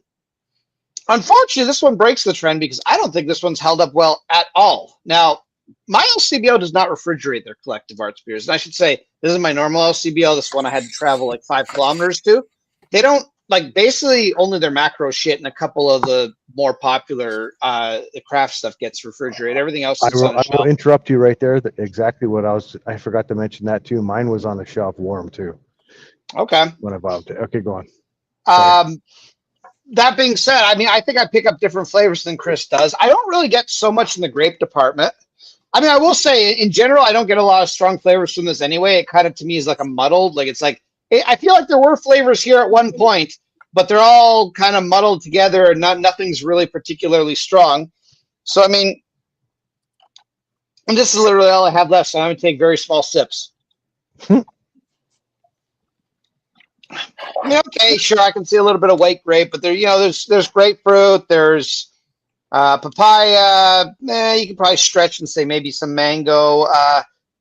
this one breaks the trend because I don't think this one's held up well at all. Now, my LCBO does not refrigerate their Collective Arts beers. And I should say, this is my normal LCBO. This one I had to travel like 5 kilometers to. They don't, basically only their macro shit and a couple of the more popular the craft stuff gets refrigerated. Everything else is on the shelf. I will interrupt you right there. Exactly what I forgot to mention that too. Mine was on the shelf warm too. Okay. When I bought it. Okay, go on. That being said, I think I pick up different flavors than Chris does. I don't really get so much in the grape department. I will say in general, I don't get a lot of strong flavors from this anyway. It kind of to me is like a muddled, I feel like there were flavors here at one point, but they're all kind of muddled together and nothing's really particularly strong. So, and this is literally all I have left. So I'm going to take very small sips. Okay, sure. I can see a little bit of white grape, but there's grapefruit. There's papaya. You could probably stretch and say maybe some mango.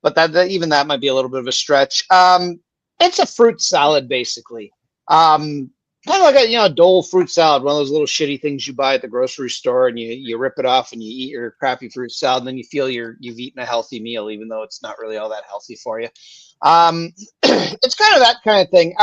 But even that might be a little bit of a stretch. It's a fruit salad, basically. Kind of like a Dole fruit salad, one of those little shitty things you buy at the grocery store, and you rip it off and you eat your crappy fruit salad, and then you feel you've eaten a healthy meal, even though it's not really all that healthy for you. It's kind of that kind of thing.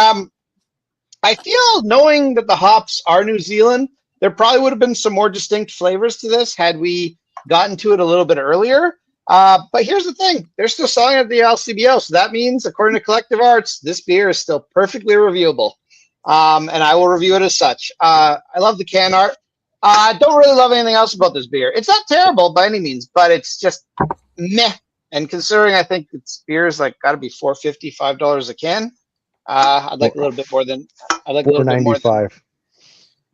I feel, knowing that the hops are New Zealand, there probably would have been some more distinct flavors to this had we gotten to it a little bit earlier. But here's the thing. They're still selling it at the LCBO. So that means, according to Collective Arts, this beer is still perfectly reviewable. And I will review it as such. I love the can art. I don't really love anything else about this beer. It's not terrible by any means, but it's just meh. And considering I think its beer is got to be $4.50, $5 a can. I'd like a little bit more than $4.95.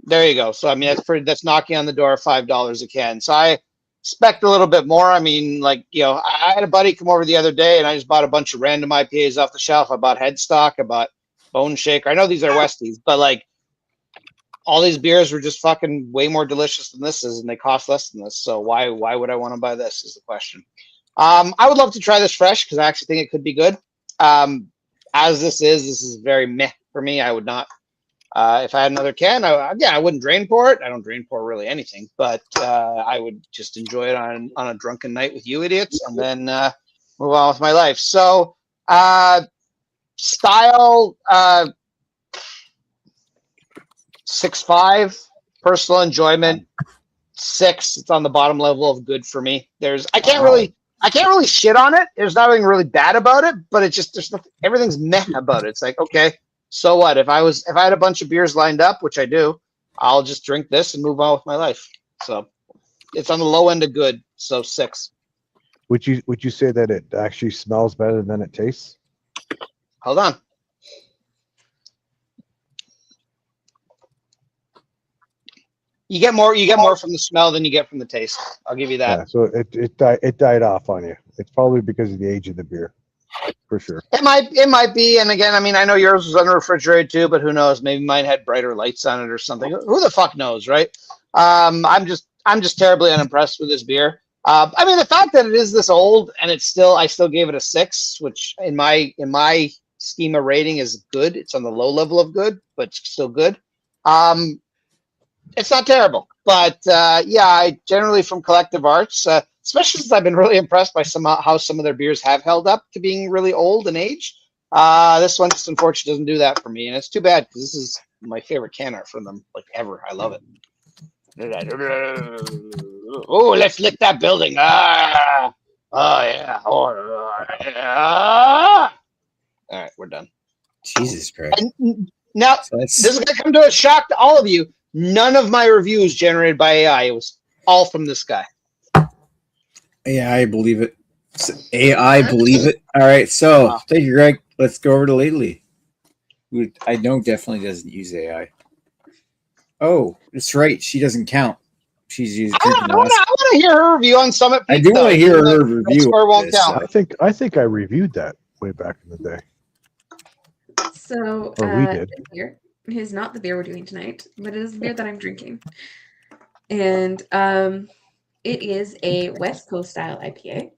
There you go. So that's knocking on the door of $5 a can. So I expect a little bit more. I had a buddy come over the other day, and I just bought a bunch of random IPAs off the shelf. I bought Headstock, I bought Bone Shaker. I know these are Westies, but all these beers were just fucking way more delicious than this is, and they cost less than this. So why would I want to buy this? Is the question. I would love to try this fresh because I actually think it could be good. As this is very meh for me. I would not. If I had another can, I wouldn't drain pour it. I don't drain pour really anything, but I would just enjoy it on a drunken night with you idiots, and then move on with my life. So style 6.5, personal enjoyment 6. It's on the bottom level of good for me. I can't really shit on it. There's nothing really bad about it, but everything's meh about it. It's like, okay, so what? If I had a bunch of beers lined up, which I do, I'll just drink this and move on with my life. So it's on the low end of good. So 6. Would you say that it actually smells better than it tastes? Hold on. You get more from the smell than you get from the taste. I'll give you that. Yeah, so it died off on you. It's probably because of the age of the beer, for sure. It might be. And again, I mean, I know yours was unrefrigerated too, but who knows? Maybe mine had brighter lights on it or something. Who the fuck knows, right? I'm just terribly unimpressed with this beer. I mean, the fact that it is this old and I still gave it a 6, which in my schema rating is good. It's on the low level of good, but still good. It's not terrible, but I generally from Collective Arts, especially since I've been really impressed by how some of their beers have held up to being really old and aged. This one just unfortunately doesn't do that for me, and it's too bad because this is my favorite can art from them, like ever. I love it. Oh, let's lick that building. Oh yeah. All right, we're done. Jesus Christ. And now So this is gonna come to a shock to all of you. None of my reviews generated by AI. It was all from this guy. yeah, I believe it. AI believe it. All right, so Wow. thank you, Greg. Let's go over to Lately. I know definitely doesn't use AI. Oh, that's right. She doesn't count. She's used. I want to hear her review on Summit Peak. I do want to hear her That review. score won't of this, count. I think I reviewed that way back in the day. So Or we did. this beer is not the beer we're doing tonight, but it is the beer that I'm drinking. And it is a West Coast style IPA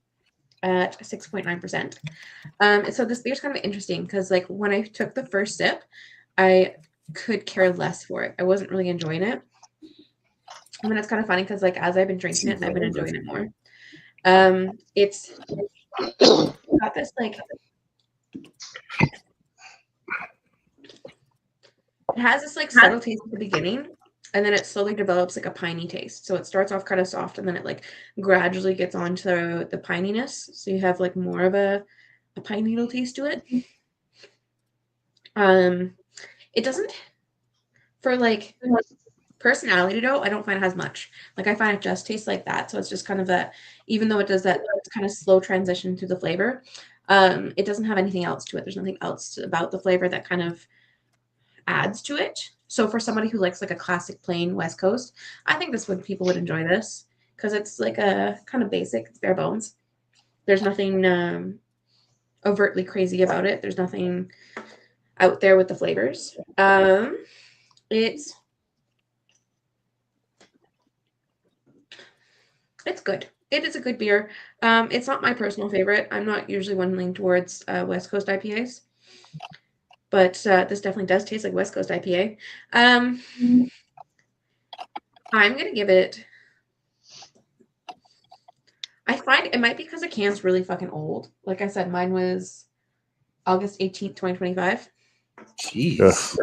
at 6.9%. So this beer is kind of interesting because like when I took the first sip, I could care less for it. I wasn't really enjoying it. And then it's kind of funny because like as I've been drinking it, I've been enjoying it more. It's got this like it has this like subtle taste at the beginning, and then it slowly develops like a piney taste. So it starts off kind of soft, and then it like gradually gets onto the pininess. So you have like more of a pine needle taste to it. It doesn't for like personality though. I don't find it has much. Like I find it just tastes like that. So it's just kind of that. Even though it does that kind of slow transition to the flavor, it doesn't have anything else to it. There's nothing else about the flavor that kind of adds to it. So for somebody who likes like a classic plain West Coast, I think people would enjoy this because it's like a kind of basic, it's bare bones. There's nothing overtly crazy about it. There's nothing out there with the flavors. It's good. It is a good beer. It's not my personal favorite. I'm not usually one leaning towards West Coast IPAs. But this definitely does taste like West Coast IPA. I'm going to give it... I find it might be because the can's really fucking old. Like I said, mine was August 18th, 2025. Jeez.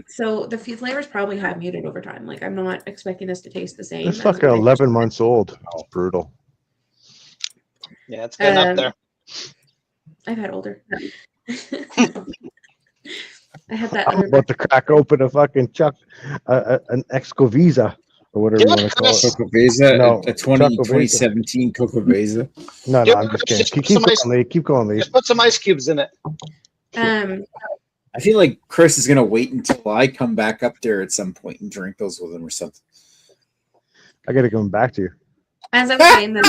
So the flavors probably have muted over time. Like I'm not expecting this to taste the same. It's fucking 11 months old. It's brutal. Yeah, it's getting up there. I've had older. I had that. I'm about to crack open a fucking an Excovisa or whatever you want to call it. Cocovesa, No, a 2017 Cocovesa. No, Yeah, I'm just kidding. just Keep some going, ice- Lee. Keep going, Lee. Just put some ice cubes in it. I feel like Chris is gonna wait until I come back up there at some point and drink those with him or something. I gotta come back to you. As I was saying, the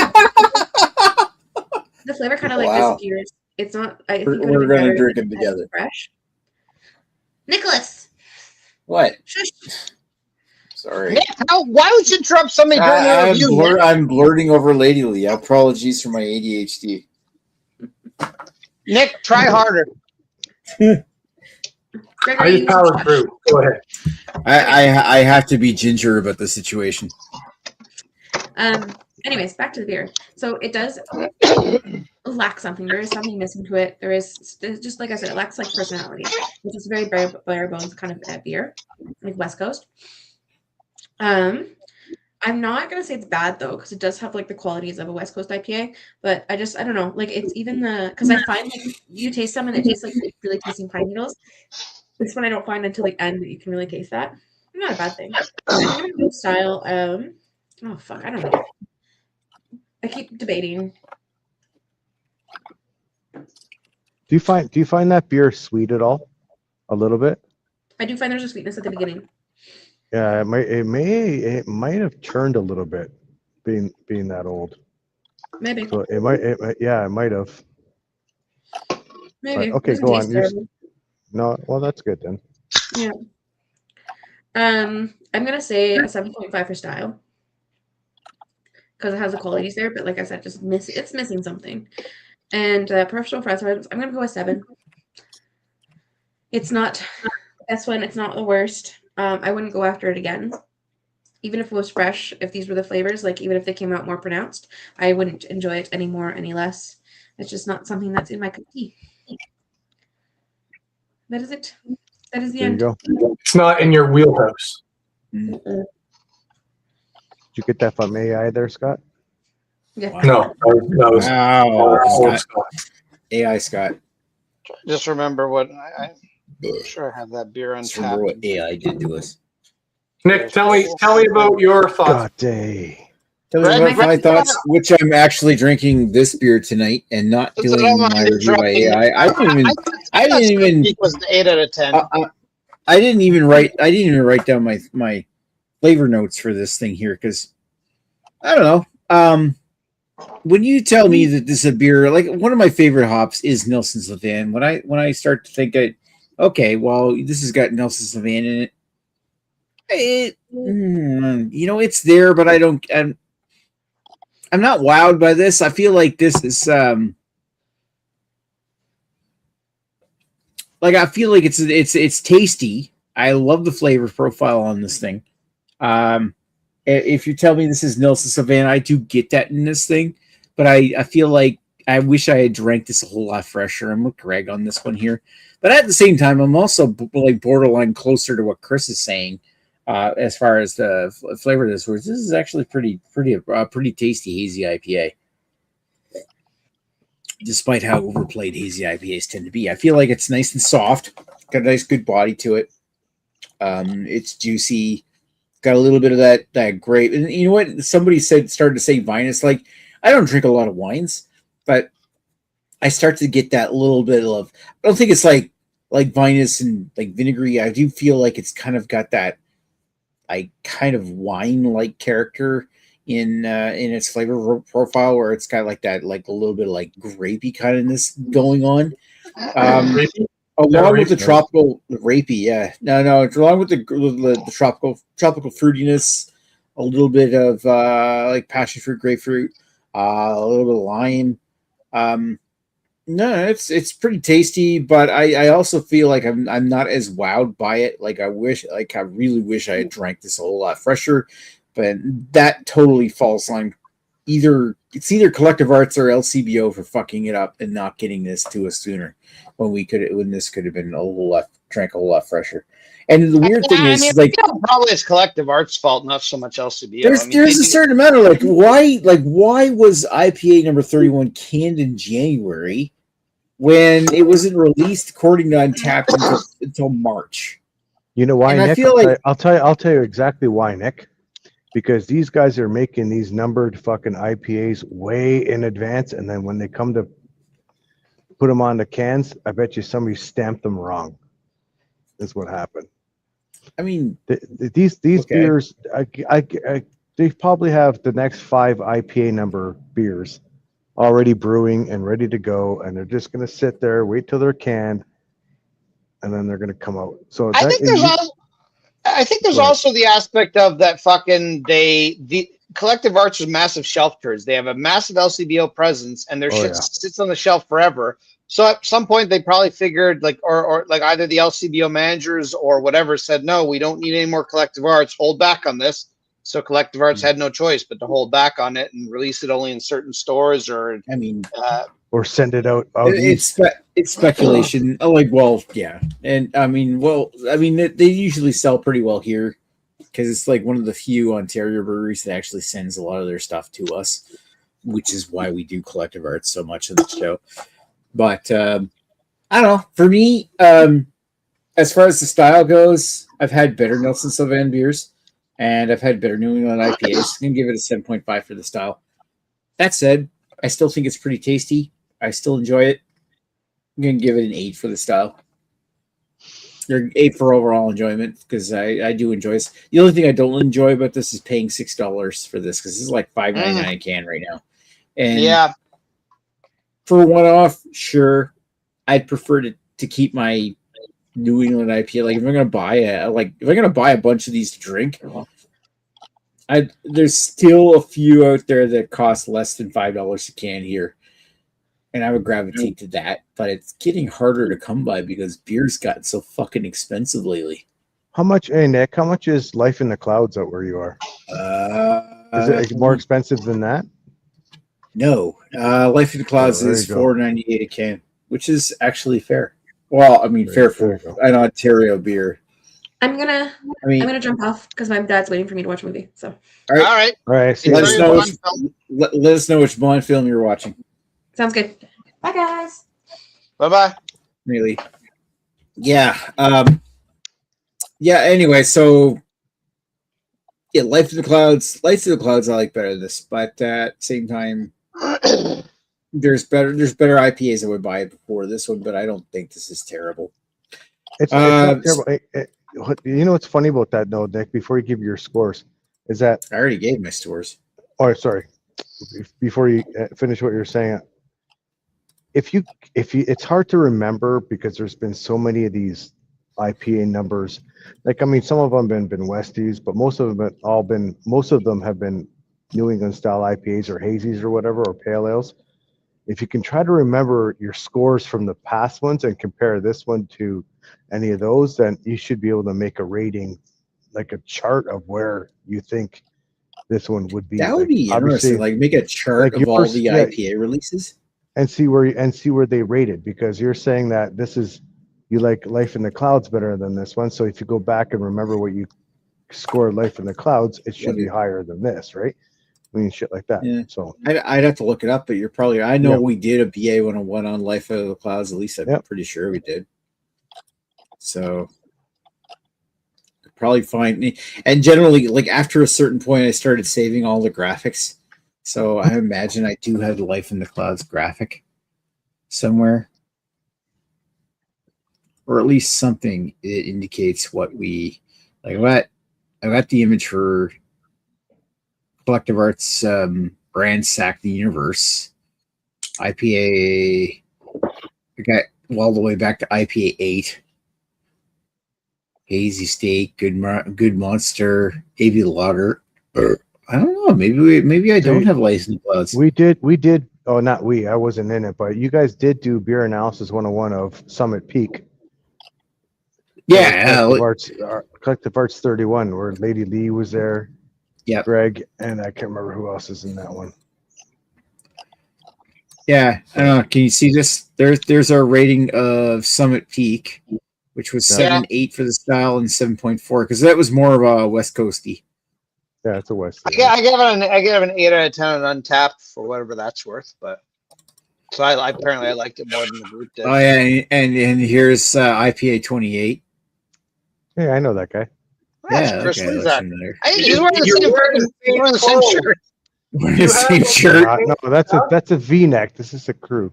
flavor kind of like Wow. disappears. It's not. I think We're gonna drink them together. Fresh. Nicholas. What? Shush. Sorry. Nick, why would you interrupt somebody during their review? Nick? I'm blurting over ladily. Apologies for my ADHD. Nick, try harder. I Gregory, just powered through. Go ahead. I have to be ginger about the situation. Anyways, back to the beer. So it does lack something. There is something missing to it. There's just like I said, it lacks like personality, which is very bare bones kind of beer, like West Coast. I'm not gonna say it's bad though, because it does have like the qualities of a West Coast IPA. But I don't know. Like it's even because I find like you taste some and it tastes like really tasting pine needles. This one I don't find until the end that you can really taste that. Not a bad thing. I'm gonna go style. Oh fuck, I don't know. I keep debating. Do you find that beer sweet at all? A little bit? I do find there's a sweetness at the beginning. Yeah, it might have turned a little bit, being that old. Maybe. So it might have. Maybe. But, okay, Doesn't go taste on. terrible. No, well, that's good then. Yeah. I'm gonna say a 7.5 for style because it has the qualities there, but like I said, it's missing something. And professional preference, I'm gonna go with 7. It's not the best one. It's not the worst. I wouldn't go after it again, even if it was fresh. If these were the flavors, like even if they came out more pronounced, I wouldn't enjoy it any more, any less. It's just not something that's in my cup of tea. That is it. That is the There you end. go. It's not in your wheelhouse. Did you get that from AI there, Scott? Yeah. No, that was Wow. Scott. AI Scott. Just remember what I'm sure I have that beer Just remember untapped. what AI did to us. Nick, tell me about your thoughts. God day. Tell me Red- about my thoughts, which I'm actually drinking this beer tonight and not That's what doing I'm my review by interrupting. AI. I didn't even It was the 8 out of 10. I didn't even write down my flavor notes for this thing here because I don't know. When you tell me that this is a beer, like one of my favorite hops is Nelson's Levan. When I start to think, okay, well, this has got Nelson's Levan in it. It's there, but I'm not wowed by this. I feel like this is I feel like it's tasty. I love the flavor profile on this thing. If you tell me this is Nelson Savannah, I do get that in this thing, but I feel like I wish I had drank this a whole lot fresher. I'm with Greg on this one here, but at the same time, I'm also like borderline closer to what Chris is saying as far as the flavor of this. Whereas this is actually pretty tasty hazy IPA, despite how overplayed hazy IPAs tend to be. I feel like it's nice and soft, got a nice good body to it. It's juicy. Got a little bit of that grape, and you know what? Somebody started to say vinous. Like I don't drink a lot of wines, but I start to get that little bit of. I don't think it's like vinous and like vinegary. I do feel like it's kind of got that, like kind of wine-like character in its flavor profile, where it's got like that, like a little bit of like grapey kindness going on. Along with the tropical rapey, yeah. No, it's along with the tropical fruitiness, a little bit of like passion fruit, grapefruit, a little bit of lime. No, it's pretty tasty, but I also feel like I'm not as wowed by it. Like I really wish I had drank this a whole lot fresher, but that totally falls on either Collective Arts or LCBO for fucking it up and not getting this to us sooner when this could have been drank a whole lot fresher. And the weird thing is, probably it's Collective Arts' fault, not so much LCBO. There's a certain amount of why was IPA number 31 canned in January when it wasn't released according to Untapped until March? You know why, and Nick? I feel I'll tell you exactly why, Nick. Because these guys are making these numbered fucking IPAs way in advance, and then when they come to put them on the cans, I bet you somebody stamped them wrong. Is what happened. I mean, these beers, they probably have the next 5 IPA number beers already brewing and ready to go, and they're just going to sit there, wait till they're canned, and then they're going to come out. So I think there's I think there's Right. also the aspect of that the Collective Arts is massive shelf turds. They have a massive LCBO presence, and their Oh, shit yeah. sits on the shelf forever. So at some point, they probably figured or like either the LCBO managers or whatever said, no, we don't need any more Collective Arts. Hold back on this. So Collective Arts had no choice but to hold back on it and release it only in certain stores or. I mean, Or send it out east. it's speculation. Oh, like, well, yeah, and I mean, they usually sell pretty well here because it's like one of the few Ontario breweries that actually sends a lot of their stuff to us, which is why we do Collective Arts so much of the show. But I don't know. For me, as far as the style goes, I've had better Nelson Sauvin beers, and I've had better New England IPAs. I'm gonna give it a 7.5 for the style. That said, I still think it's pretty tasty. I still enjoy it. I'm gonna give it an 8 for the style. Or 8 for overall enjoyment because I do enjoy this. The only thing I don't enjoy about this is paying $6 for this because this is like $5.99 a can right now. And Yeah. for a one-off, sure, I'd prefer to keep my New England IPA. Like if I'm gonna buy a bunch of these to drink, there's still a few out there that cost less than $5 a can here, and I would gravitate to that. But it's getting harder to come by because beer's gotten so fucking expensive lately. How much, hey Nick? How much is Life in the Clouds out where you are? Is it more expensive than that? No, Life in the Clouds there is you go. $4.98 a can, which is actually fair. Well, I mean, fair for There you go. an Ontario beer. I'm gonna I mean, jump off because my dad's waiting for me to watch a movie. So all right. All right. All right. See Enjoy you. Let us your know Bond film. let us know which Bond film you're watching. sounds good. Bye guys. Bye-bye. Really? Yeah. Yeah. Anyway, so yeah, Life in the Clouds. Life in the Clouds, I like better than this, but at the same time, there's better IPAs I would buy before this one, but I don't think this is terrible. It's not terrible. You know what's funny about that, though, Nick? Before you give your scores, is that? I already gave my scores. Oh, sorry. Before you finish what you're saying, if you, it's hard to remember because there's been so many of these IPA numbers. Like, I mean, some of them have been Westies, but most of them have been New England style IPAs or hazies or whatever, or pale ales. If you can try to remember your scores from the past ones and compare this one to any of those, then you should be able to make a rating, like a chart of where you think this one would be. That would be interesting. Like make a chart like of all yours, the yeah. IPA releases. And see where they rated, because you're saying that this is, you like Life in the Clouds better than this one. So if you go back and remember what you scored Life in the Clouds, it should be higher than this, right? I mean, shit like that. Yeah. So I'd have to look it up, but you're probably. I know Yeah. we did a BA 101 on Life of the Clouds. At least I'm Yep. pretty sure we did. So probably find. And generally, like after a certain point, I started saving all the graphics. So I imagine I do have the Life in the Clouds graphic somewhere, or at least something that indicates what we like. What I got the image for Collective Arts Ransack the Universe IPA. I got all the way back to IPA 8. Hazy Steak, Good Monster, AV Lager. I don't know. Maybe I don't have Life in the Clouds. we did. Oh, not we. I wasn't in it, but you guys did do Beer Analysis 101 of Summit Peak. Yeah, Collective Arts 31, where Lady Lee was there. Yeah. Greg, and I can't remember who else is in that one. yeah. I don't know. Can you see this? There's our rating of Summit Peak, which was 7.8 for the style and 7.4 because that was more of a West Coasty. Yeah, it's a West. I give it an 8 out of 10 on Untapped for whatever that's worth. But so I apparently I liked it more than the group did. Oh yeah, and here's IPA 28. Yeah, I know that guy. That's Chris okay, Lizak. familiar. Hey, he's wearing the same shirt. We're the same shirt. No, that's a V-neck. This is a crew.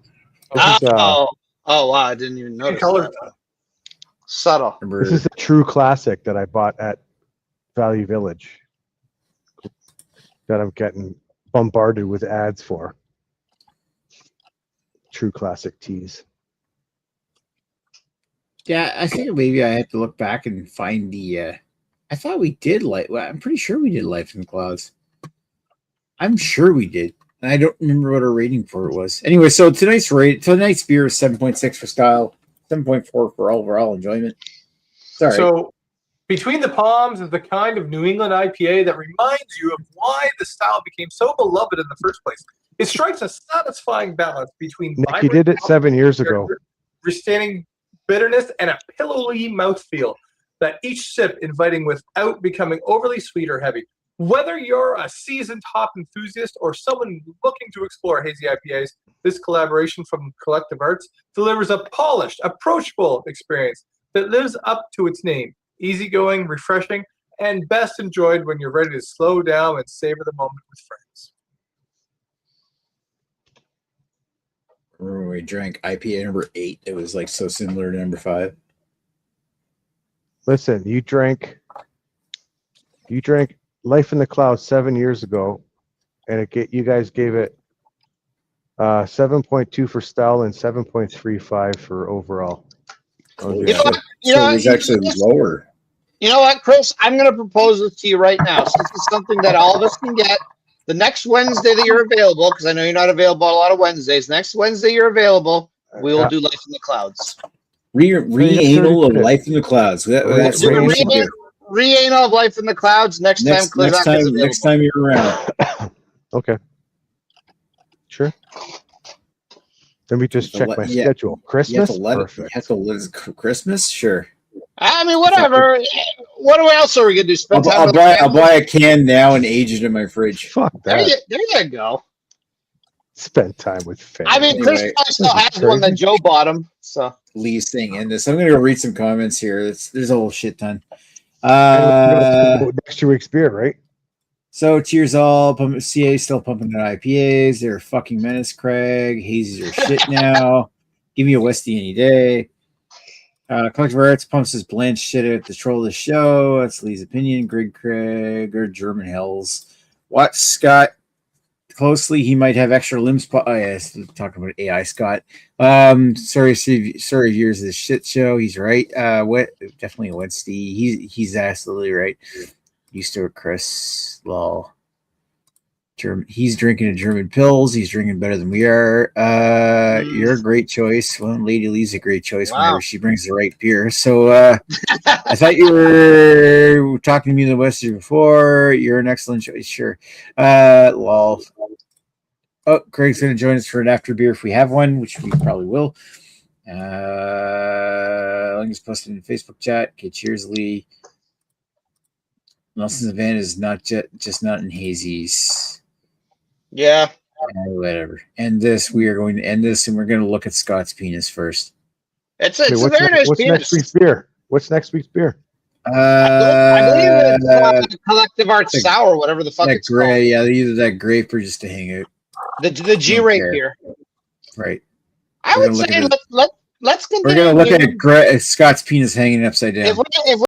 Oh wow! I didn't even notice. Color. That. Subtle. This is a true classic that I bought at Value Village that I'm getting bombarded with ads for. True classic teas. Yeah, I think maybe I have to look back and find the. I I thought we did well, I'm pretty sure we did Life in the Clouds. I'm sure we did. And I don't remember what our rating for it was. Anyway, so tonight's beer is 7.6 for style, 7.4 for overall enjoyment. Sorry. So Between the Palms is the kind of New England IPA that reminds you of why the style became so beloved in the first place. It strikes a satisfying balance between Nick, you did it 7 years ago. Retaining bitterness and a pillowy mouthfeel that each sip inviting without becoming overly sweet or heavy. Whether you're a seasoned hop enthusiast or someone looking to explore hazy IPAs, this collaboration from Collective Arts delivers a polished, approachable experience that lives up to its name. Easygoing, refreshing, and best enjoyed when you're ready to slow down and savor the moment with friends. Remember when we drank IPA number 8? It was like so similar to number 5. Listen, you drank Life in the Clouds 7 years ago, and you guys gave it 7.2 for style and 7.35 for overall. You know what? It was actually lower. You know what, Chris? I'm going to propose this to you right now, since it's something that all of us can get. The next Wednesday that you're available, because I know you're not available on a lot of Wednesdays. Next Wednesday you're available, we will do Life in the Clouds. Re-anal of Life in the Clouds. That's Do what a you should do. re-anal of Life in the Clouds next time Klizak is available. Next time you're around. Okay. Sure. Let me just check my schedule. Christmas? Perfect. Christmas? Sure. I mean, whatever. What else are we going to do? Spend time with I'll buy a can now and age it in my fridge. Fuck that. There you go. Spend time with family. I mean, Chris probably still has one that Joe bought him. So Lee's thing in this. I'm going to go read some comments here. There's a whole shit ton. Next 2 weeks beer, right? So cheers all. CA still pumping their IPAs. They're a fucking menace, Craig. Hazy's are shit now. Give me a Westie any day. Collective Arts pumps his bland shit out to troll the show. That's Lee's opinion. Greg Craig or German Hells. Watch Scott closely. He might have extra limbs. Oh, yes. Talking about AI Scott. Sorry years of this shit show. He's right. Definitely a Westie. He's absolutely right. Used to a Chris. Lol. He's drinking a German pills. He's drinking better than we are. You're a great choice. Well, Lady Lee's a great choice whenever she brings the right beer. So I thought you were talking to me in the West before. You're an excellent choice. Sure. Lol. Oh, Craig's going to join us for an after beer if we have one, which we probably will. Link is posted in the Facebook chat. Okay, cheers, Lee. Nelson's event is not just not in hazies. yeah. Whatever. We are going to end this, and we're going to look at Scott's penis first. It's a very nice What's penis. next week's beer? What's next week's beer? I believe it's Collective Arts Sour, whatever the fuck it's called. Yeah, they use that grape or just to hang out. The G-rate beer. Right. I would say let's continue. We're going to look at Scott's penis hanging upside down. If